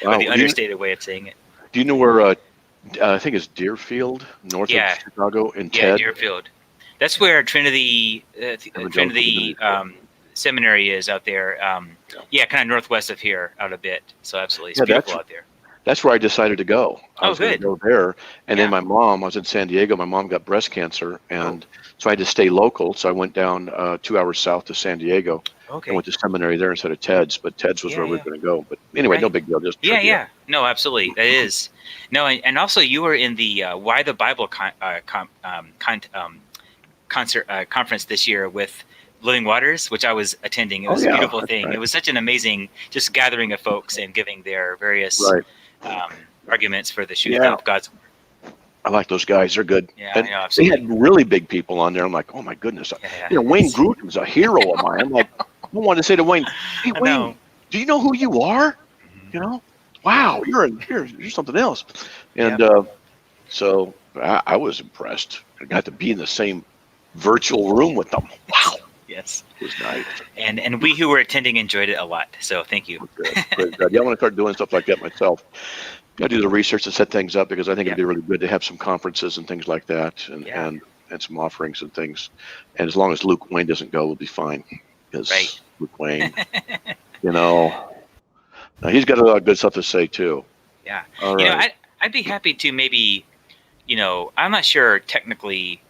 or the understated way of saying it. Do you know where? I think it's Deerfield, north of Chicago, in Ted. Deerfield. That's where Trinity Seminary is out there. Kind of northwest of here, out a bit. So absolutely, it's beautiful out there. That's where I decided to go. I was going to go there, and then I was in San Diego. My mom got breast cancer, and so I had to stay local. So I went down 2 hours south to San Diego. Okay. I went to seminary there instead of Ted's, but Ted's was where we were going to go. But anyway, no big deal. Just trivia. No, absolutely, that is no, and also you were in the Why the Bible conference this year with Living Waters, which I was attending. It was a beautiful thing. Right. It was such an amazing just gathering of folks and giving their various arguments for the truth of God's word. I like those guys. They're good. Yeah, and I know, absolutely. They had really big people on there. I'm like, oh my goodness. Wayne Gruden's a hero of mine. I'm like, I wanted to say to Wayne, hey, Wayne, do you know who you are? You know, wow, you're something else. And so I was impressed. I got to be in the same virtual room with them. Wow. Yes. It was nice. And we who were attending enjoyed it a lot. So thank you. Praise God. Yeah, I want to start doing stuff like that myself. I do the research to set things up because I think it'd be really good to have some conferences and things like that and some offerings and things. And as long as Luke Wayne doesn't go, we'll be fine. Because Luke Wayne, he's got a lot of good stuff to say too. Yeah. All right. I'd be happy to maybe, I'm not sure technically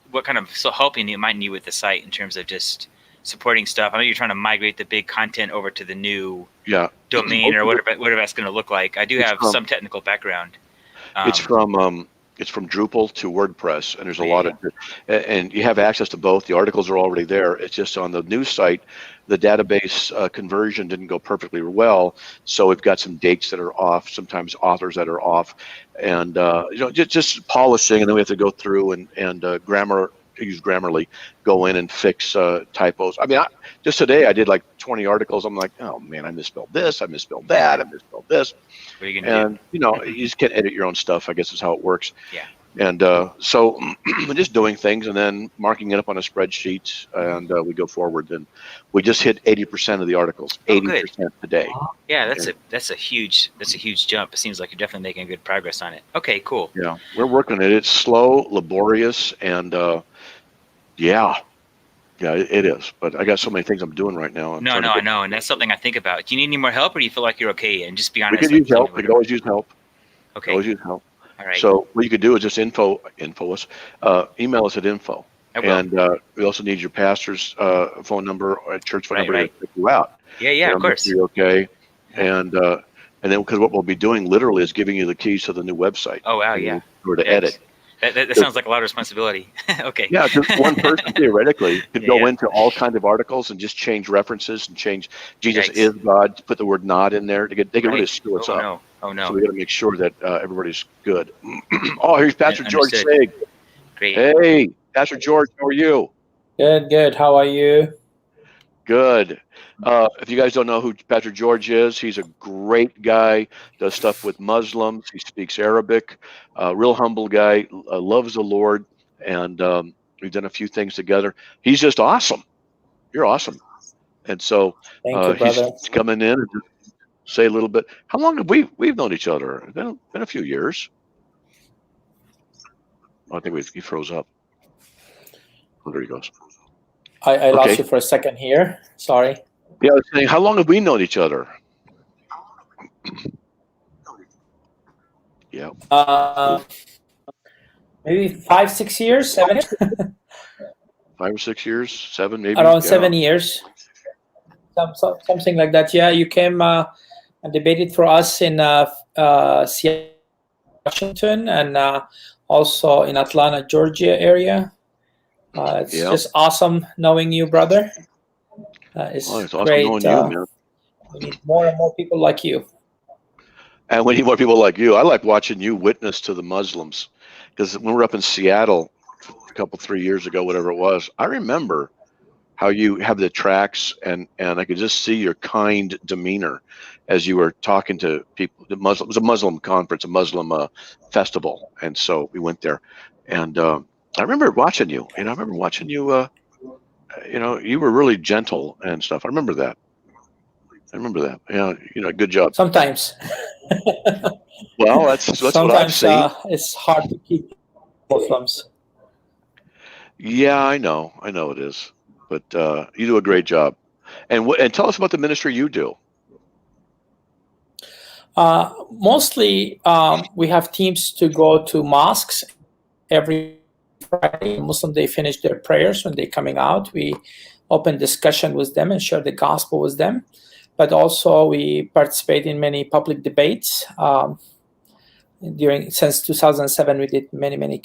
what kind of help you might need with the site in terms of just supporting stuff. I know you're trying to migrate the big content over to the new domain or whatever that's going to look like. I do have some technical background. It's from Drupal to WordPress, and there's a lot of, and you have access to both. The articles are already there. It's just on the new site, the database conversion didn't go perfectly well, so we've got some dates that are off, sometimes authors that are off, and just polishing, and then we have to go through and use Grammarly, go in and fix typos. I mean, just today I did like 20 articles. I'm like, oh man, I misspelled this, I misspelled that, I misspelled this. What are you gonna do? You just can't edit your own stuff, I guess is how it works. Yeah. And so just doing things and then marking it up on a spreadsheet, and we go forward. And we just hit 80% of the articles, 80% today. Yeah, that's a huge jump. It seems like you're definitely making good progress on it. Okay, cool. Yeah, we're working on it. It's slow, laborious, and yeah, it is. But I got so many things I'm doing right now. No, I know, and that's something I think about. Do you need any more help, or do you feel like you're okay? And just be honest. We could use help. We could always use help. Okay. Always use help. All right. So what you could do is just info us, email us at info. And we also need your pastor's phone number or church phone number to pick you out. Yeah, of course. You're okay. And then because what we'll be doing literally is giving you the keys to the new website. Oh wow, yeah. Or to edit. That sounds like a lot of responsibility. Okay. Yeah, just one person theoretically could go into all kinds of articles and just change references and change Jesus is God, put the word not in there. They could really screw us up. Oh no. So we got to make sure that everybody's good. Oh, here's Pastor George Sig. Great. Hey, Pastor George, how are you? Good. How are you? Good. If you guys don't know who Pastor George is, he's a great guy, does stuff with Muslims. He speaks Arabic, real humble guy, loves the Lord, and we've done a few things together. He's just awesome. You're awesome. And so he's coming in and just say a little bit. How long have we've known each other? It's been a few years. I think he froze up. Oh, there he goes. I lost Okay. you for a second here. Sorry. Yeah, I was saying, how long have we known each other? Yeah. Maybe 5, 6 years, 7 years? 5 or 6 years, 7 maybe. Around Yeah. 7 years. Something like that. Yeah, you came and debated for us in Seattle, Washington, and also in Atlanta, Georgia area. It's just awesome knowing you, brother. It's awesome great. knowing you, man. We need more and more people like you. And we need more people like you. I like watching you witness to the Muslims, because when we were up in Seattle a couple, 3 years ago, whatever it was, I remember how you have the tracks, and I could just see your kind demeanor as you were talking to people. It was a Muslim conference, a Muslim festival, and so we went there, and I remember watching you, and I remember watching you. You were really gentle and stuff. I remember that. Yeah, good job. Sometimes. Well, that's what I've Sometimes seen. it's hard to keep Muslims. Yeah, I know it is, but you do a great job. And tell us about the ministry you do. Mostly, we have teams to go to mosques every Friday. Muslim, they finish their prayers when they're coming out. We open discussion with them and share the gospel with them. But also, we participate in many public debates. Since 2007, we did many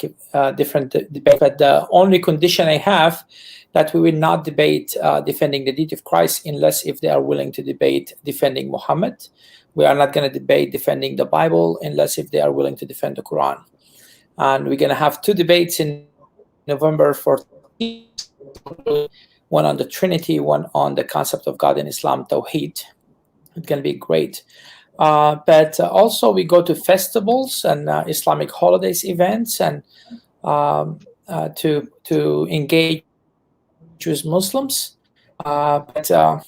different debates. But the only condition I have that we will not debate defending the deity of Christ unless if they are willing to debate defending Muhammad. We are not going to debate defending the Bible unless if they are willing to defend the Quran. And we're going to have 2 debates in November 14th, one on the Trinity, one on the concept of God in Islam, Tawheed. It's going to be great. But also we go to festivals and Islamic holidays events and to engage with Muslims. The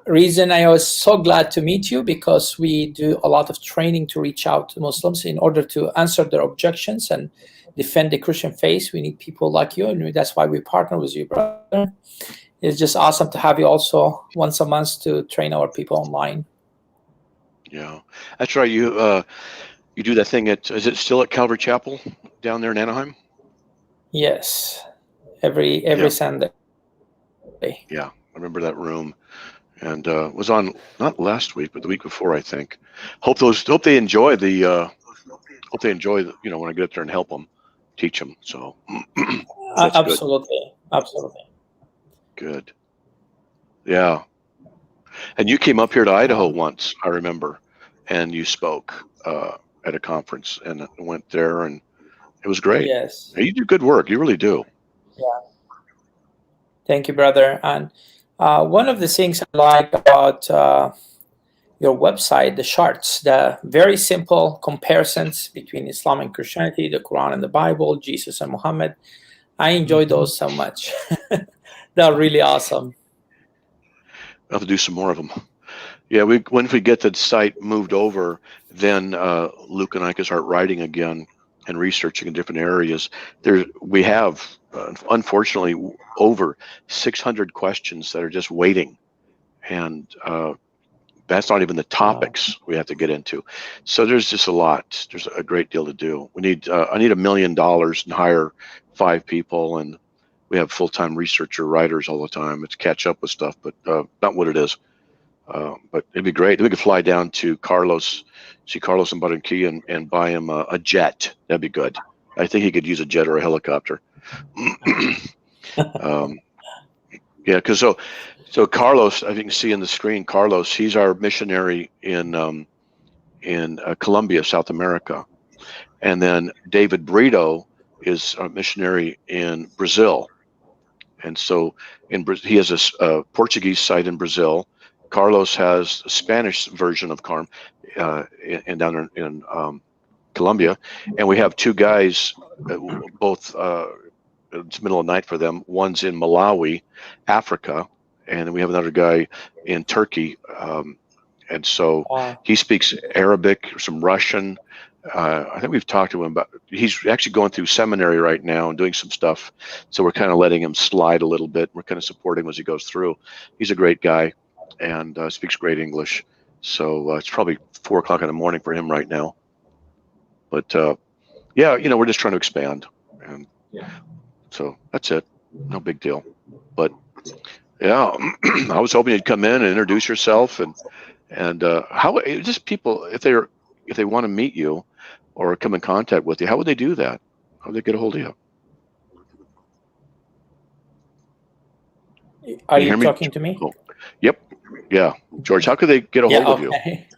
reason I was so glad to meet you, because we do a lot of training to reach out to Muslims in order to answer their objections and defend the Christian faith. We need people like you, and that's why we partner with you, brother. It's just awesome to have you also once a month to train our people online. Yeah, that's right. You do that thing is it still at Calvary Chapel down there in Anaheim? Yes, every Sunday. Yeah, I remember that room, and was on not last week, but the week before, I think. Hope they enjoy when I get up there and help them, teach them. So that's absolutely. Good. Yeah. And you came up here to Idaho once, I remember, and you spoke at a conference, and went there, and it was great. Yes. You do good work. You really do. Yeah. Thank you, brother. And one of the things I like about your website, the charts, the very simple comparisons between Islam and Christianity, the Quran and the Bible, Jesus and Muhammad. I enjoy those so much. They're really awesome. I'll have to do some more of them. Yeah, once we get the site moved over, then Luke and I can start writing again and researching in different areas. We have, unfortunately, over 600 questions that are just waiting, and that's not even the topics we have to get into. So there's just a lot. There's a great deal to do. I need $1 million and hire 5 people, and we have full-time researcher writers all the time. It's catch up with stuff, but not what it is. But it'd be great if we could fly down to see Carlos in Barranquilla and buy him a jet. That'd be good. I think he could use a jet or a helicopter. Yeah, because so Carlos, I think you can see in the screen, Carlos, he's our missionary in Colombia, South America. And then David Brito is a missionary in Brazil. And so he has a Portuguese site in Brazil. Carlos has a Spanish version of CARM and down there in Colombia. And we have 2 guys, both it's middle of the night for them. One's in Malawi, Africa, and we have another guy in Turkey. And so he speaks Arabic, some Russian, I think we've talked to him about, he's actually going through seminary right now and doing some stuff. So we're kind of letting him slide a little bit. We're kind of supporting him as he goes through. He's a great guy and speaks great English. So it's probably 4 o'clock in the morning for him right now. But yeah, you know, we're just trying to expand. And so that's it. No big deal. But yeah, I was hoping you'd come in and introduce yourself and how just people, if they want to meet you or come in contact with you, how would they do that? How would they get a hold of you? Are Can you hear me? talking to me? Oh, yep. Yeah. George, how could they get a Yeah, hold of you? okay.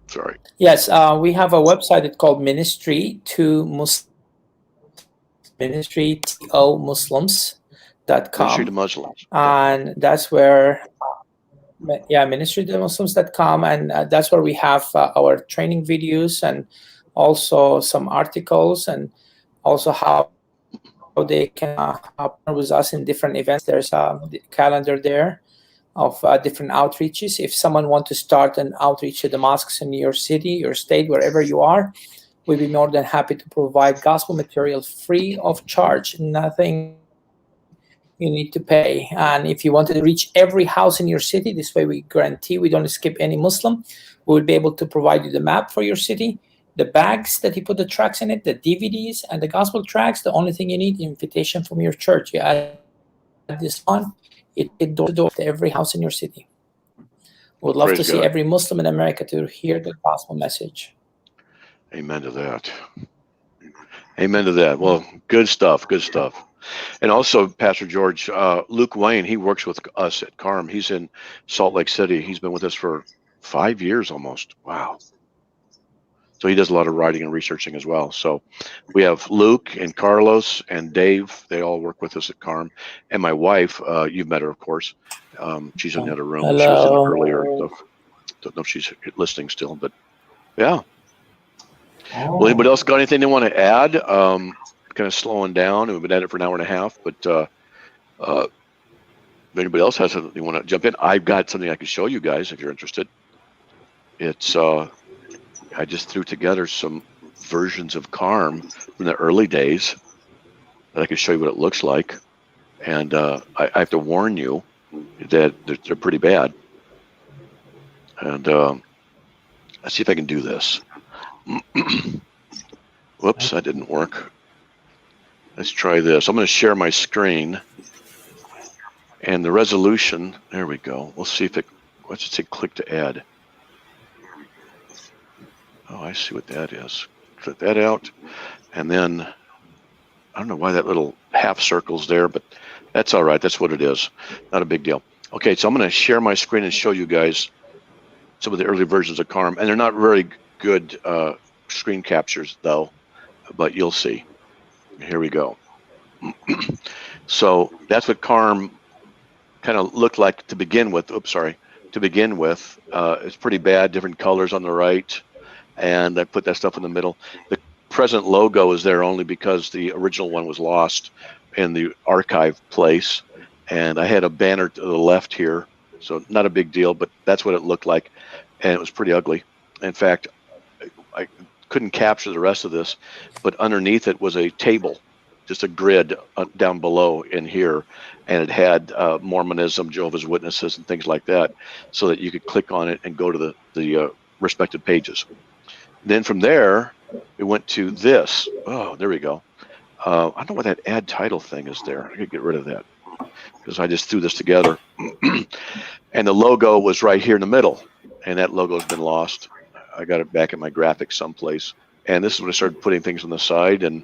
Sorry. Yes, we have a website. It's called Ministry to Muslims. Ministry to Muslims.com. Ministry to Muslims. And that's where ministry to Muslims.com, and that's where we have our training videos and also some articles, and also how they can partner with us in different events. There's a calendar there of different outreaches. If someone wants to start an outreach to the mosques in your city, your state, wherever you are, we'd be more than happy to provide gospel material free of charge. Nothing you need to pay. And if you wanted to reach every house in your city, this way we guarantee we don't skip any Muslim. We will be able to provide you the map for your city, the bags that you put the tracks in it, the DVDs, and the gospel tracks. The only thing you need, invitation from your church. You add this on, it door to door to every house in your city. We'd love to see every Muslim in America to hear the gospel message. Amen to that. Amen to that. Well, good stuff. Good stuff. And also, Pastor George, Luke Wayne, he works with us at CARM. He's in Salt Lake City. He's been with us for 5 years almost. Wow. So he does a lot of writing and researching as well. So we have Luke and Carlos and Dave. They all work with us at CARM. And my wife, you've met her, of course. She's in the other room. Hello. She was in earlier stuff. Don't know if she's listening still, but yeah. Well, anybody else got anything they want to add? Kind of slowing down. We've been at it for an hour and a half, but if anybody else has something you want to jump in, I've got something I can show you guys if you're interested. It's I just threw together some versions of CARM from the early days that I can show you what it looks like. And I have to warn you that they're pretty bad. And let's see if I can do this. Whoops, that didn't work. Let's try this. I'm going to share my screen. And the resolution, there we go. We'll see if it, let's just say click to add. Oh, I see what that is. Click that out. And then, I don't know why that little half circle's there, but that's all right. That's what it is. Not a big deal. Okay, so I'm going to share my screen and show you guys some of the early versions of CARM. And they're not very good screen captures, though, but you'll see. Here we go. So that's what CARM kind of looked like to begin with. Oops, sorry. To begin with, it's pretty bad. Different colors on the right, and I put that stuff in the middle. The present logo is there only because the original one was lost in the archive place, and I had a banner to the left here, so not a big deal, but that's what it looked like, and it was pretty ugly. In fact, I couldn't capture the rest of this, but underneath it was a table, just a grid down below in here, and it had Mormonism, Jehovah's Witnesses, and things like that, so that you could click on it and go to the respective pages. Then from there, we went to this. Oh, there we go. I don't know what that add title thing is there. I could get rid of that because I just threw this together. And the logo was right here in the middle, and that logo has been lost. I got it back in my graphics someplace. And this is when I started putting things on the side, and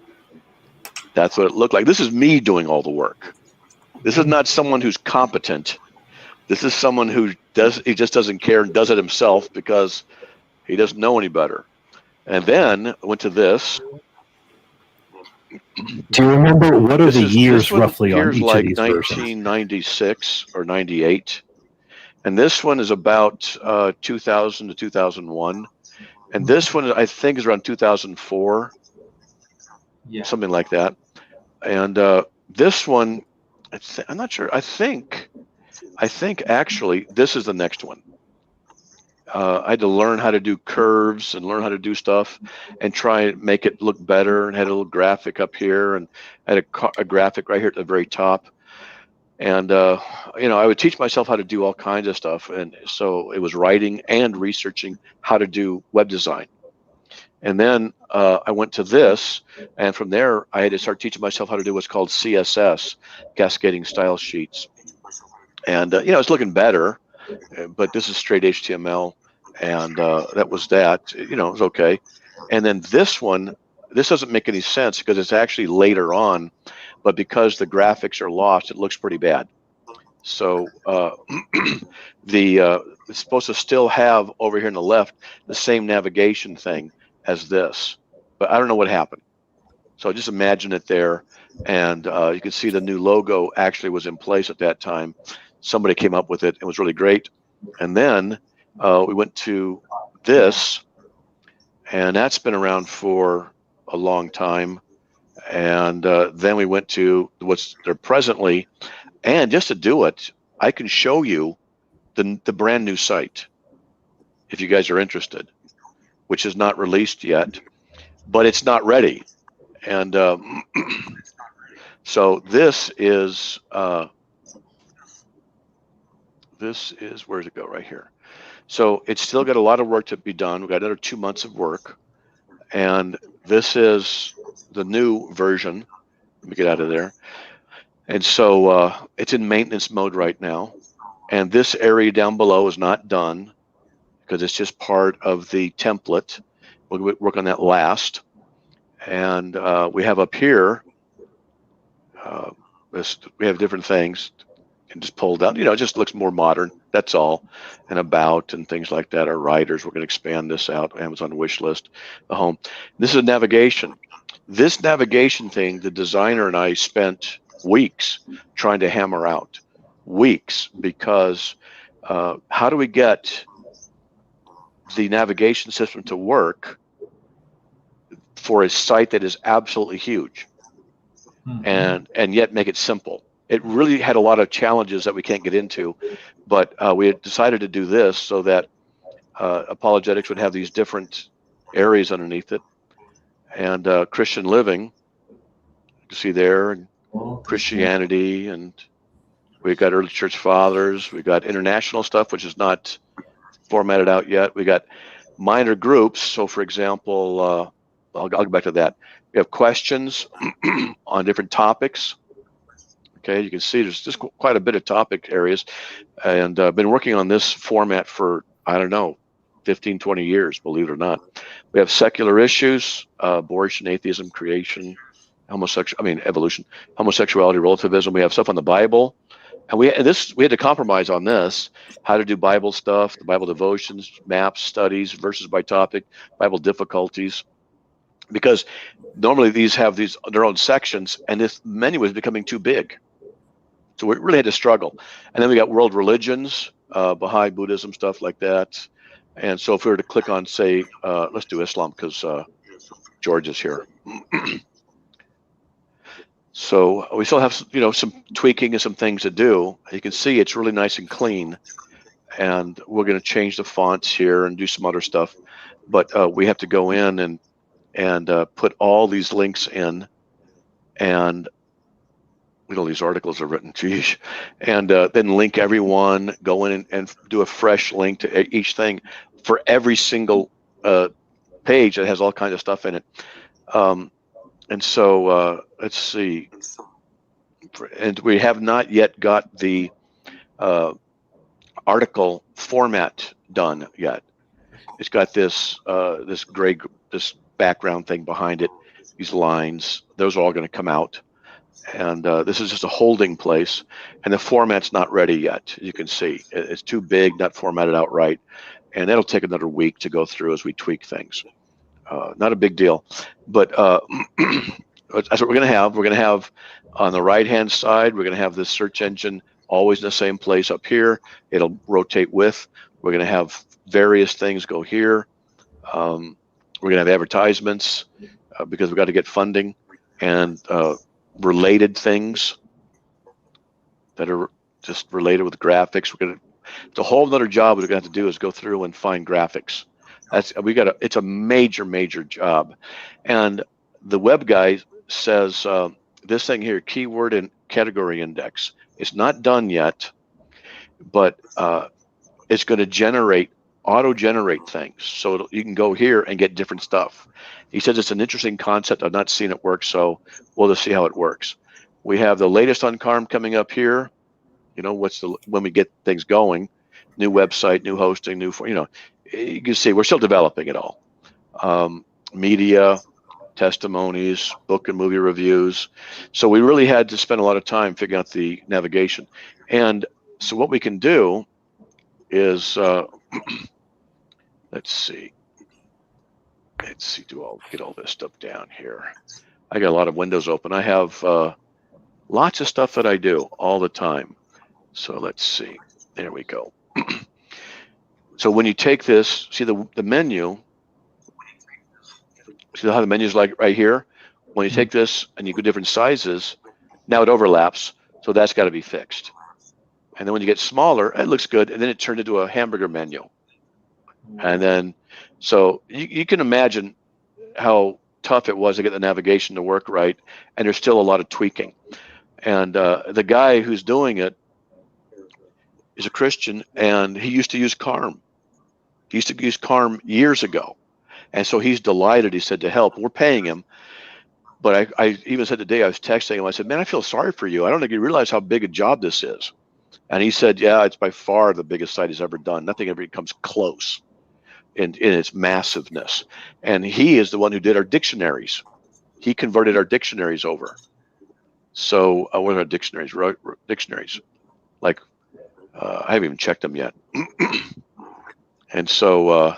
that's what it looked like. This is me doing all the work. This is not someone who's competent. This is someone who he just doesn't care and does it himself because he doesn't know any better. And then I went to this. Do you remember what are the years this one roughly on here's each like of these versions? 1996 or 98. And this one is about 2000 to 2001. And this one, I think, is around 2004. Yeah. Something like that. And this one, I'm not sure. I think actually this is the next one. I had to learn how to do curves and learn how to do stuff and try and make it look better, and had a little graphic up here and had a graphic right here at the very top. And, you know, I would teach myself how to do all kinds of stuff. And so it was writing and researching how to do web design. And then I went to this, and from there I had to start teaching myself how to do what's called CSS, cascading style sheets. And, you know, it's looking better, but this is straight HTML, and that was that. You know, it was okay. And then this one, this doesn't make any sense because it's actually later on, but because the graphics are lost, it looks pretty bad. So it's supposed to still have over here on the left the same navigation thing as this, but I don't know what happened. So just imagine it there, and you can see the new logo actually was in place at that time. Somebody came up with it. It was really great. And then we went to this, and that's been around for a long time. And then we went to what's there presently. And just to do it, I can show you the brand new site if you guys are interested, which is not released yet, but it's not ready. And so this is where does it go? Right here. So it's still got a lot of work to be done. We've got another 2 months of work, and this is the new version. Let me get out of there. And so it's in maintenance mode right now. And this area down below is not done because it's just part of the template. We'll work on that last. And we have up here, we have different things and just pulled out. You know, it just looks more modern. That's all. And about and things like that. Our writers, we're going to expand this out. Amazon wish list, the home. This is navigation. This navigation thing, the designer and I spent weeks trying to hammer out. Weeks, because how do we get the navigation system to work for a site that is absolutely huge, and yet make it simple? It really had a lot of challenges that we can't get into, but we had decided to do this so that apologetics would have these different areas underneath it, and Christian living, you can see there, and Christianity, and we've got early church fathers. We've got international stuff, which is not formatted out yet. We got minor groups. So, for example, I'll go back to that. We have questions on different topics. Okay, you can see there's just quite a bit of topic areas, and I've been working on this format for, I don't know, 15, 20 years, believe it or not. We have secular issues, abortion, atheism, creation, evolution, homosexuality, relativism. We have stuff on the Bible. And we had to compromise on this, how to do Bible stuff, the Bible devotions, maps, studies, verses by topic, Bible difficulties, because normally these have their own sections, and this menu was becoming too big. So we really had to struggle. And then we got world religions, Baha'i, Buddhism, stuff like that. And so if we were to click on, say, let's do Islam because George is here. So we still have, you know, some tweaking and some things to do. You can see it's really nice and clean, and we're going to change the fonts here and do some other stuff. But we have to go in and put all these links in, and look at all these articles are written, geez, and then link everyone, go in and do a fresh link to each thing for every single page that has all kinds of stuff in it. And so let's see, and we have not yet got the article format done yet. It's got this this background thing behind it, these lines. Those are all going to come out, and this is just a holding place. And the format's not ready yet. You can see it's too big, not formatted out right, and that'll take another week to go through as we tweak things. Not a big deal, but that's what we're going to have. We're going to have on the right-hand side, we're going to have this search engine always in the same place up here. It'll rotate with. We're going to have various things go here. We're going to have advertisements because we've got to get funding, and related things that are just related with graphics. We're going to It's a whole other job we're going to have to do is go through and find graphics. It's a major job. And the web guy says this thing here, keyword and category index, it's not done yet, but it's going to auto-generate things. So you can go here and get different stuff. He says it's an interesting concept. I've not seen it work, so we'll just see how it works. We have the latest on CARM coming up here. You know, when we get things going, new website, new hosting, you can see we're still developing it all. Media, testimonies, book and movie reviews. So we really had to spend a lot of time figuring out the navigation. And so what we can do is, let's see, I'll get all this stuff down here. I got a lot of windows open. I have lots of stuff that I do all the time. So let's see, there we go. So when you take this, see the menu, see how the menu's like right here? When you take this and you go different sizes, now it overlaps, so that's got to be fixed. And then when you get smaller, it looks good, and then it turned into a hamburger menu. And then, so you can imagine how tough it was to get the navigation to work right, and there's still a lot of tweaking. And the guy who's doing it is a Christian, and he used to use CARM. He used to use CARM years ago. And so he's delighted, he said, to help. We're paying him. But I even said today, I was texting him, I said, man, I feel sorry for you. I don't think you realize how big a job this is. And he said, yeah, it's by far the biggest site he's ever done. Nothing ever comes close in its massiveness. And he is the one who did our dictionaries. He converted our dictionaries over. So what are our dictionaries? Dictionaries. Like, I haven't even checked them yet. And so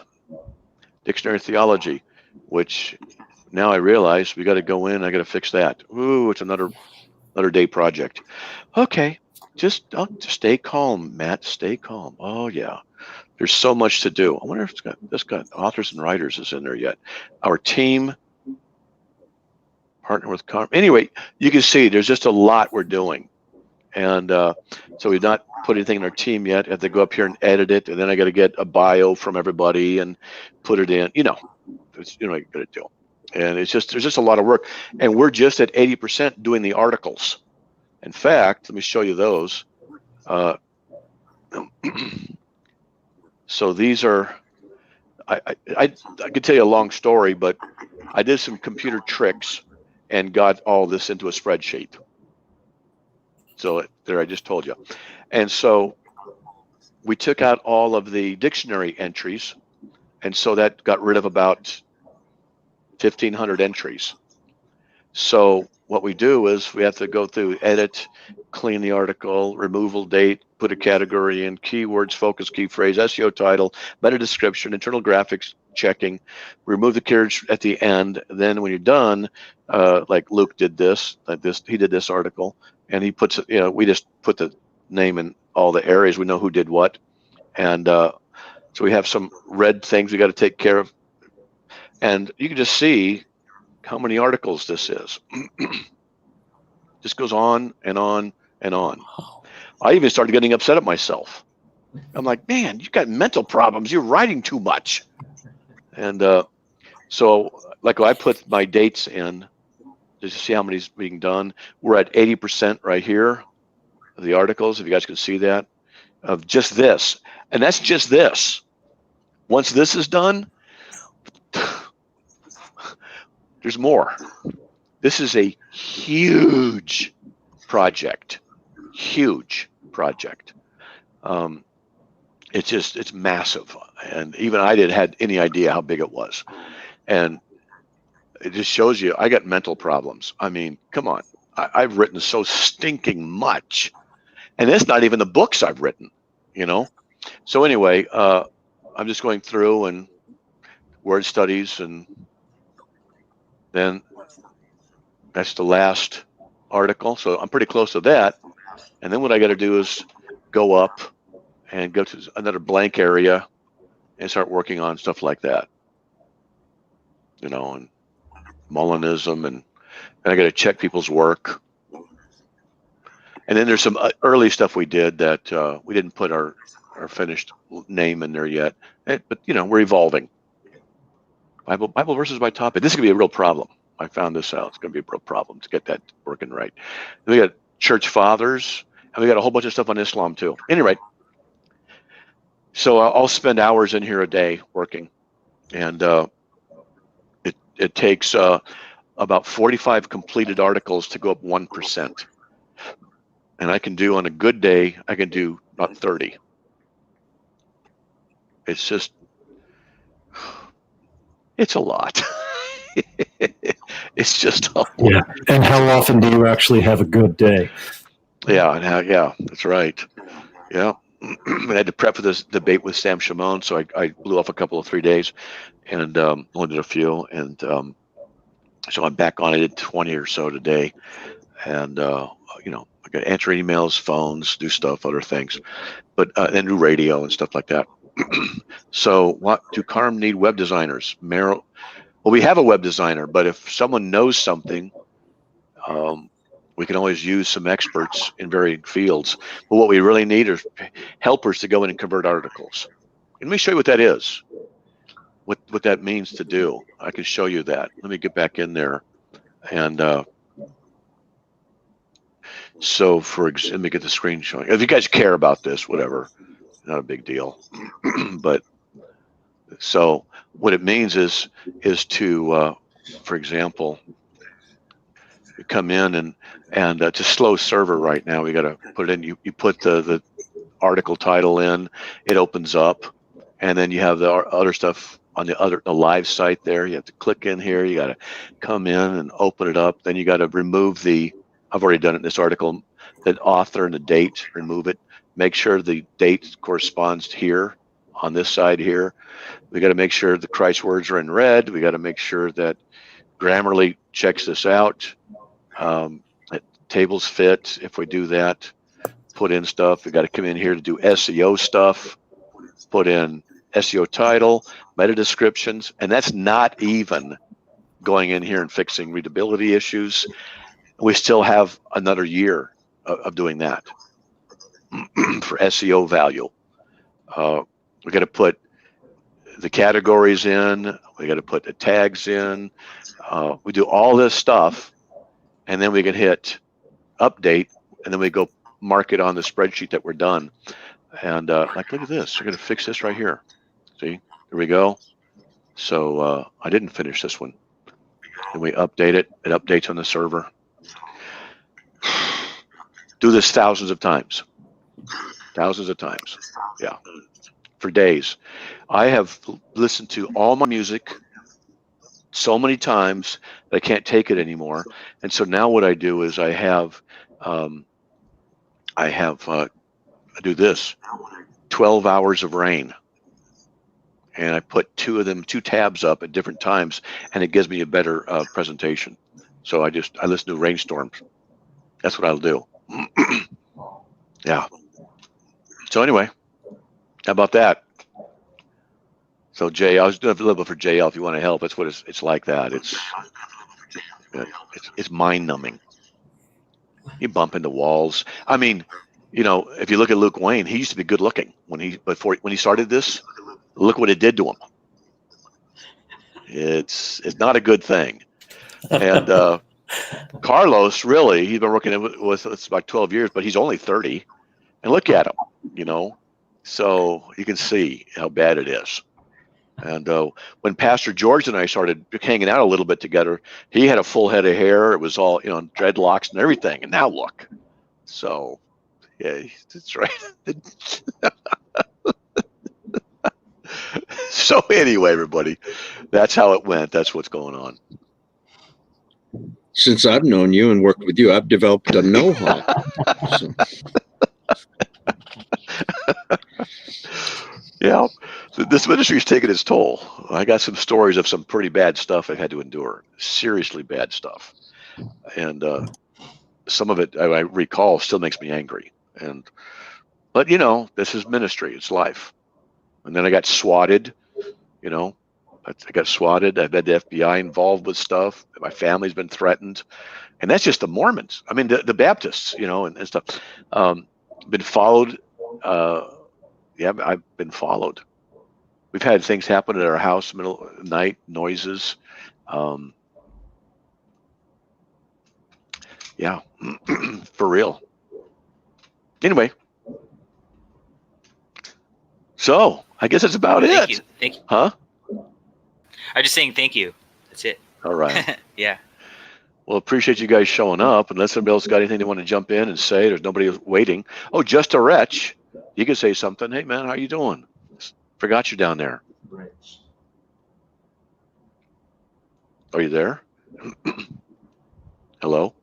dictionary theology, which now I realize we got to go in. I got to fix that. Ooh, it's another day project. Okay, just stay calm, Matt. Stay calm. Oh yeah, there's so much to do. I wonder if it's got authors and writers is in there yet. Our team, partner with CARM. Anyway, you can see there's just a lot we're doing, and so we've not put anything in our team yet. I have to go up here and edit it, and then I got to get a bio from everybody and put it in. You know what you got to do. And there's just a lot of work, and we're just at 80% doing the articles. In fact, let me show you those. So these are, I could tell you a long story, but I did some computer tricks and got all this into a spreadsheet. So there, I just told you. And so we took out all of the dictionary entries, and so that got rid of about 1,500 entries. So what we do is we have to go through edit, clean the article, removal date, put a category in, keywords, focus, key phrase, SEO title, meta description, internal graphics checking, remove the keywords at the end. Then when you're done, like Luke did this, he did this article, and he puts it, we just put the name in all the areas. We know who did what. And so we have some red things we got to take care of. And you can just see how many articles this is. Just goes on and on and on. I even started getting upset at myself. I'm like, man, you got mental problems. You're writing too much. And so like I put my dates in just to see how many's being done. We're at 80% right here of the articles, if you guys can see that, of just this. And that's just this. Once this is done, there's more. This is a huge project. Huge project. It's massive. And even I didn't have any idea how big it was. And it just shows you I got mental problems. I mean, come on. I've written so stinking much. And that's not even the books I've written, So anyway, I'm just going through and word studies, and then that's the last article. So I'm pretty close to that. And then what I got to do is go up and go to another blank area and start working on stuff like that, and Molinism, and I got to check people's work. And then there's some early stuff we did that we didn't put our or finished name in there yet. But we're evolving. Bible verses by topic. This is gonna be a real problem. I found this out. It's gonna be a real problem to get that working right. We got church fathers, and we got a whole bunch of stuff on Islam too. Anyway, so I'll spend hours in here a day working, and it takes about 45 completed articles to go up 1%. And I can do, on a good day, I can do about 30. It's just, it's a lot. It's just a lot. Yeah. And how often do you actually have a good day? Yeah, that's right. Yeah. I had to prep for this debate with Sam Shimon, so I blew off a couple of 3 days and only did a few. And so I'm back on it at 20 or so today. And, I got to answer emails, phones, do stuff, other things, but and do radio and stuff like that. So what do CARM need? Web designers? Well, we have a web designer, but if someone knows something, we can always use some experts in varying fields. But what we really need are helpers to go in and convert articles. And let me show you what that is, what that means to do. I can show you that. Let me get back in there. And so let me get the screen showing. If you guys care about this, whatever, not a big deal. But so what it means is to, for example, you come in and it's a slow server right now. We got to put it in. You put the article title in, it opens up, and then you have the other stuff on the live site there. You have to click in here. You got to come in and open it up. Then you got to remove I've already done it in this article, the author and the date, remove it. Make sure the date corresponds here on this side here. We got to make sure the Christ words are in red. We got to make sure that Grammarly checks this out. That tables fit. If we do that, put in stuff. We got to come in here to do SEO stuff. Put in SEO title, meta descriptions, and that's not even going in here and fixing readability issues. We still have another year of doing that for SEO value. We got to put the categories in. We got to put the tags in. We do all this stuff, and then we can hit update, and then we go mark it on the spreadsheet that we're done. And look at this. We're going to fix this right here. See, here we go. So I didn't finish this one. Then we update it. It updates on the server. Do this thousands of times. Yeah, for days. I have listened to all my music so many times that I can't take it anymore. And so now what I do is I do this, 12 hours of rain. And I put two tabs up at different times, and it gives me a better presentation. So I listen to rainstorms. That's what I'll do. Yeah. So anyway, how about that? So Jay, I was doing a little bit for JL. If you want to help, that's what it's like. That it's mind numbing. You bump into walls. I mean, if you look at Luke Wayne, he used to be good looking when he started this. Look what it did to him. It's not a good thing. And Carlos, really, he's been working with us about 12 years, but he's only 30. And look at him, so you can see how bad it is. And when Pastor George and I started hanging out a little bit together, he had a full head of hair. It was all, dreadlocks and everything. And now look. So, yeah, that's right. So anyway, everybody, that's how it went. That's what's going on. Since I've known you and worked with you, I've developed a know-how. So. Yeah, so this ministry's taken its toll. I got some stories of some pretty bad stuff I had to endure, seriously bad stuff, and some of it I recall still makes me angry. But this is ministry; it's life. And then I got swatted. I got swatted. I've had the FBI involved with stuff. My family's been threatened, and that's just the Mormons. I mean, the Baptists, and stuff. Been followed yeah, I've been followed. We've had things happen at our house, middle of the night, noises. Yeah, for real. Anyway, so I guess that's about Thank it. you. Thank you. Huh? I'm just saying thank you. That's it. All right. Yeah. Well, appreciate you guys showing up. Unless somebody else got anything they want to jump in and say, there's nobody waiting. Oh, just a wretch. You can say something. Hey, man, how you doing? Forgot you down there. Are you there? Hello?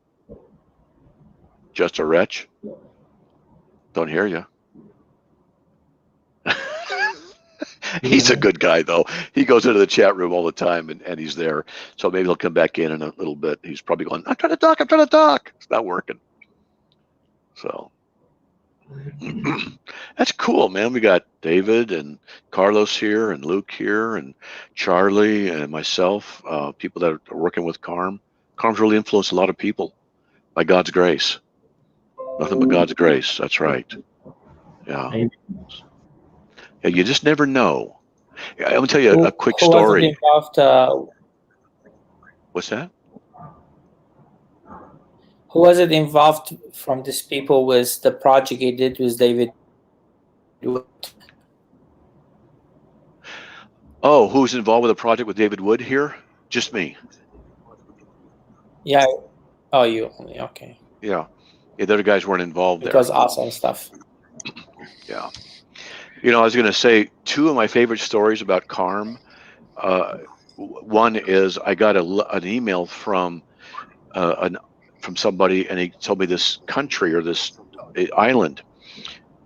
Just a wretch? Don't hear you. He's a good guy, though. He goes into the chat room all the time, and he's there. So maybe he'll come back in a little bit. He's probably going, I'm trying to talk. I'm trying to talk. It's not working. So that's cool, man. We got David and Carlos here and Luke here and Charlie and myself, people that are working with CARM. CARM's really influenced a lot of people by God's grace. Nothing but God's grace. That's right. Yeah. Yeah, you just never know. I'm going to tell you a quick story. Involved, What's that? who was it involved from these people with the project he did with David? Oh, who's involved with a project with David Wood here? Just me. Yeah. Oh, you only. Okay. Yeah. The other guys weren't involved there. It was awesome stuff. Yeah. You know, I was going to say two of my favorite stories about CARM. One is I got an email from somebody, and he told me this country or this island,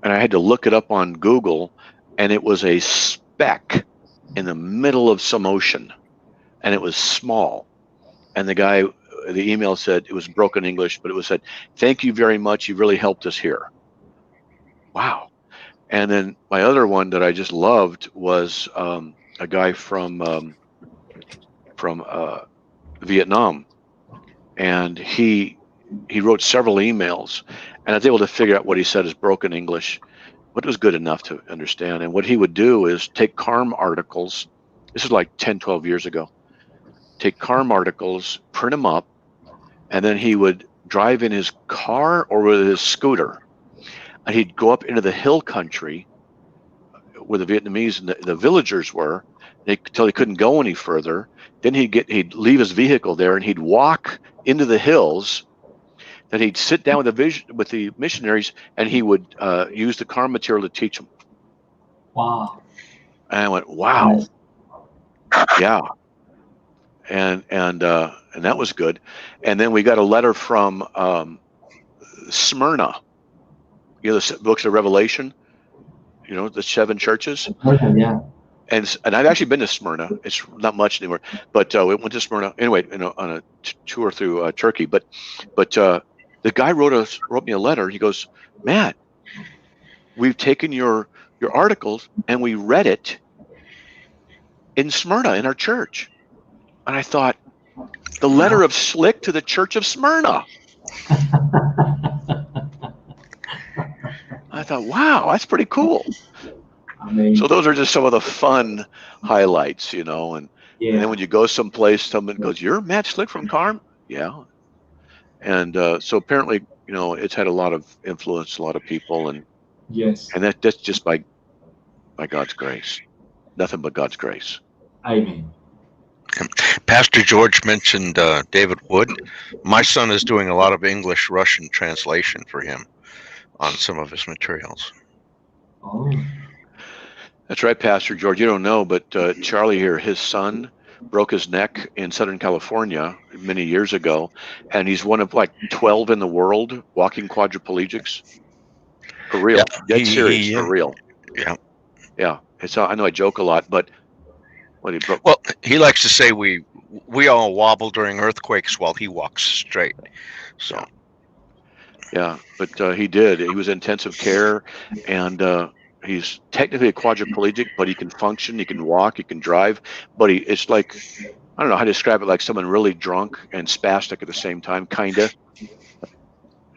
and I had to look it up on Google, and it was a speck in the middle of some ocean, and it was small. And the email said, it was broken English, but it was said, "Thank you very much. You really helped us here." Wow. And then my other one that I just loved was a guy from Vietnam, and he wrote several emails, and I was able to figure out what he said is broken English, but it was good enough to understand. And what he would do is take CARM articles. This was like 10, 12 years ago. Take CARM articles, print them up, and then he would drive in his car or with his scooter, and he'd go up into the hill country where the Vietnamese and the villagers were, until he couldn't go any further. Then he'd leave his vehicle there, and he'd walk into the hills. Then he'd sit down with the missionaries, and he would use the CARM material to teach them. Wow. And I went, wow. Yeah. And that was good. And then we got a letter from Smyrna. You know, the books of Revelation. You know, the 7 churches. Yeah. And I've actually been to Smyrna. It's not much anymore, but we went to Smyrna anyway. You know, on a tour through Turkey. But the guy wrote me a letter. He goes, "Matt, we've taken your articles and we read it in Smyrna in our church." And I thought, the letter of Slick to the Church of Smyrna. I thought, wow, that's pretty cool. So those are just some of the fun highlights, you know. And then when you go someplace, someone goes, "You're Matt Slick from CARM?" Yeah. And so apparently, you know, it's had a lot of influence, a lot of people, and yes, and that's just by God's grace. Nothing but God's grace. Amen. Pastor George mentioned David Wood. My son is doing a lot of English-Russian translation for him on some of his materials. Oh. That's right, Pastor George. You don't know, but Charlie here, his son broke his neck in Southern California many years ago, and he's one of like 12 in the world walking quadriplegics. For real, dead serious, for real. Yeah, yeah. It's I know I joke a lot, but when he broke. Well, he likes to say we all wobble during earthquakes while he walks straight. So. Yeah, but he did. He was in intensive care, and he's technically a quadriplegic, but he can function, he can walk, he can drive. But it's like, I don't know how to describe it, like someone really drunk and spastic at the same time, kind of.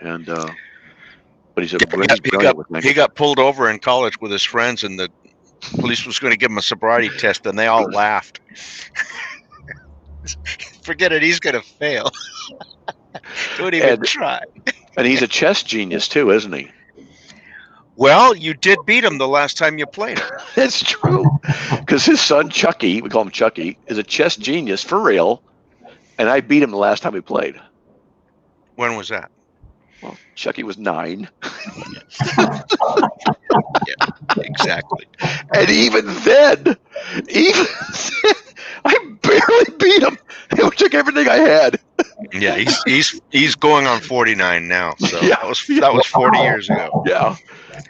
And but but he's a He brilliant with he got pulled over in college with his friends, and the police was going to give him a sobriety test, and they all laughed. Forget it, he's going to fail. Don't even try. And he's a chess genius too, isn't he? Well, you did beat him the last time you played. That's true. Because his son, Chucky, we call him Chucky, is a chess genius for real. And I beat him the last time we played. When was that? Well, Chucky was 9. Yeah, exactly. And even then, I barely beat him. It took everything I had. Yeah, he's going on 49 now. So Yeah. that was 40 years ago. Yeah.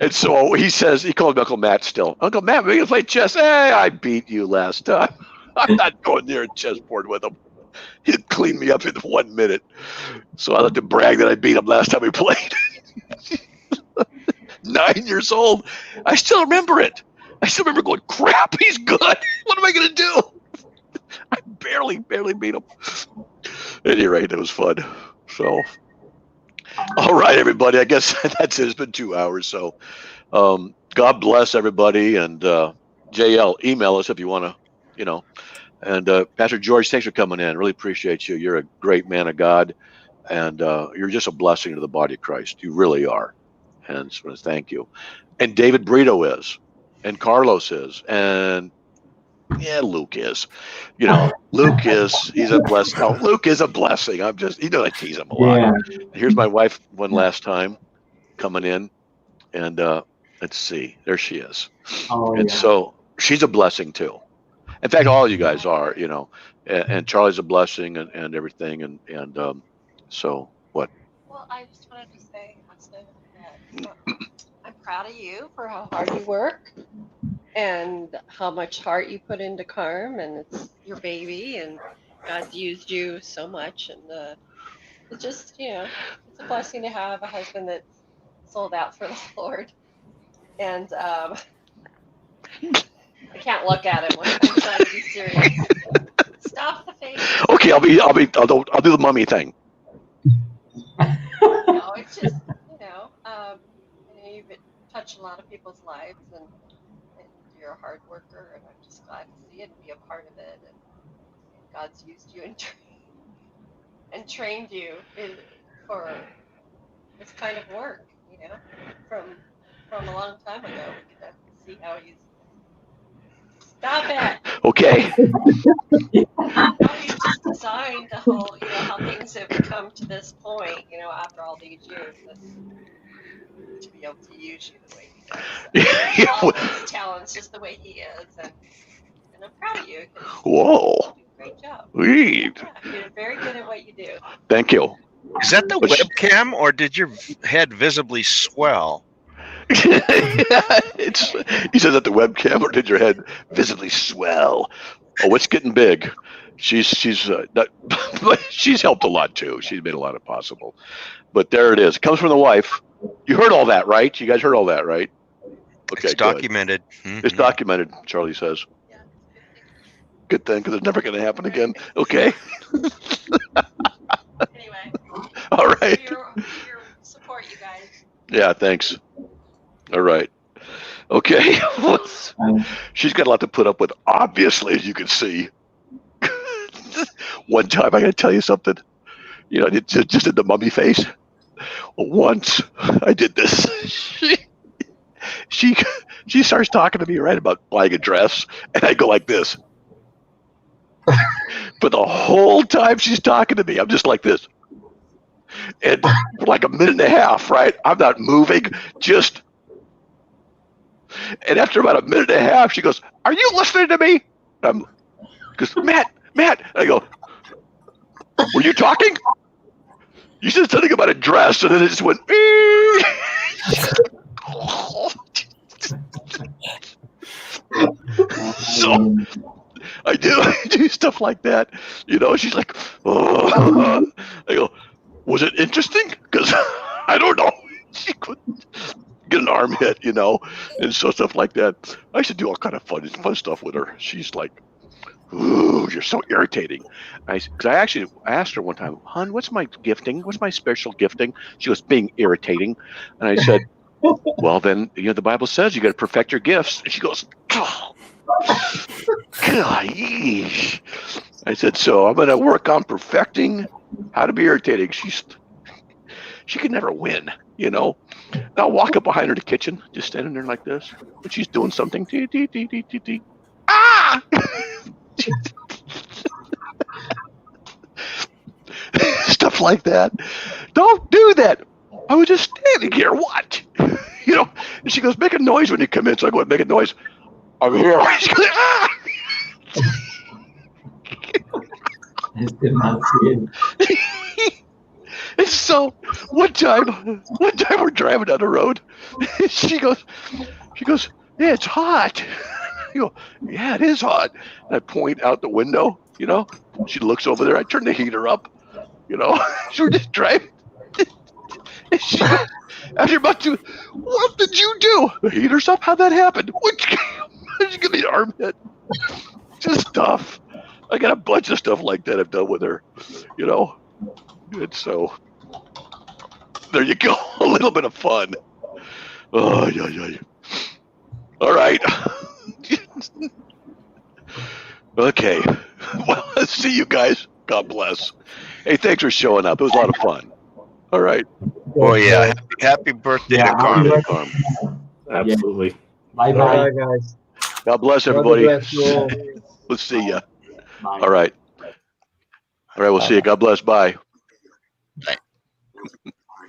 And so he says, he called Uncle Matt still. Uncle Matt, we're going to play chess. Hey, I beat you last time. I'm not going near a chessboard with him. He'd clean me up in 1 minute. So I like to brag that I beat him last time we played. 9 years old. I still remember it. I still remember going, crap, he's good. What am I going to do? I barely beat him. At any rate, it was fun. So, all right, everybody. I guess that's it. It's been 2 hours. So, God bless everybody. And JL, email us if you want to, And Pastor George, thanks for coming in. Really appreciate you. You're a great man of God. And you're just a blessing to the body of Christ. You really are. And so thank you. And David Brito is. And Carlos is. And Luke is. Luke is. He's a blessing. No, Luke is a blessing. I tease him a lot. Yeah. Here's my wife one last time coming in. And let's see. There she is. So she's a blessing too. In fact, all you guys are, and Charlie's a blessing and everything. And so what? Well, I just wanted to say, Austin, that I'm proud of you for how hard you work and how much heart you put into CARM, and it's your baby, and God's used you so much, and it's just, it's a blessing to have a husband that's sold out for the Lord. And I can't look at him when I'm trying to be serious. Stop the face. Okay, I'll do the mummy thing. No, it's just, you've touched a lot of people's lives, and you're a hard worker, and I'm just glad to see it and be a part of it. And God's used you and trained you for this kind of work, from a long time ago. We get to see how he's. Stop it. Okay. How he's just designed the whole, how things have come to this point, after all these years, to be able to use you the way he does. All his talents, just the way he is, and I'm proud of you. Whoa. You do a great job. Sweet. Yeah, you're very good at what you do. Thank you. Is that the webcam, or did your head visibly swell? He says at the webcam, or did your head visibly swell? Oh, it's getting big. She's helped a lot too. She's made a lot of possible. But there it is. It comes from the wife. You heard all that, right? You guys heard all that, right? Okay, it's documented. Mm-hmm. It's documented, Charlie says. Good thing, because it's never going to happen again. Okay. Anyway. All right. For your support, you guys. Yeah, thanks. All right. Okay. She's got a lot to put up with, obviously, as you can see. One time, I got to tell you something. Just in the mummy face. Once I did this. She starts talking to me, right, about buying a dress, and I go like this. But the whole time she's talking to me, I'm just like this. And for like a minute and a half, right, I'm not moving, just. And after about a minute and a half, she goes, "Are you listening to me?" Because Matt, I go, "Were you talking? You said something about a dress," and then it just went. So I do stuff like that, She's like, "Oh." I go, "Was it interesting?" Because I don't know. She couldn't get an arm hit, and so stuff like that. I used to do all kind of fun stuff with her. She's like, Ooh, you're so irritating. Because I actually asked her one time, hon, what's my gifting? What's my special gifting? She was being irritating. And I said, well, then, the Bible says you got to perfect your gifts. And she goes, oh, gosh. I said, so I'm going to work on perfecting how to be irritating. She could never win, And I'll walk up behind her to the kitchen, just standing there like this. And she's doing something. Ah! Stuff like that. Don't do that. I was just standing here. What? And she goes, make a noise when you come in. So I go, make a noise. I'm here. She goes, ah! And so one time we're driving down the road. She goes, yeah, it's hot. I go, yeah, it is hot. And I point out the window, She looks over there. I turn the heater up, So we're just driving. And she goes, after about two, what did you do? The heater's up? How'd that happen? She give me an arm hit. Just stuff. I got a bunch of stuff like that I've done with her, And so there you go. A little bit of fun. Oh, yeah. All right. Okay. Well, let's see you guys. God bless. Hey, thanks for showing up. It was a lot of fun. All right. Oh, yeah. Happy birthday to Carm. Absolutely. Bye, guys. God bless everybody. God bless you all. Let's see ya. All right. We'll see you. God bless. Bye. Bye.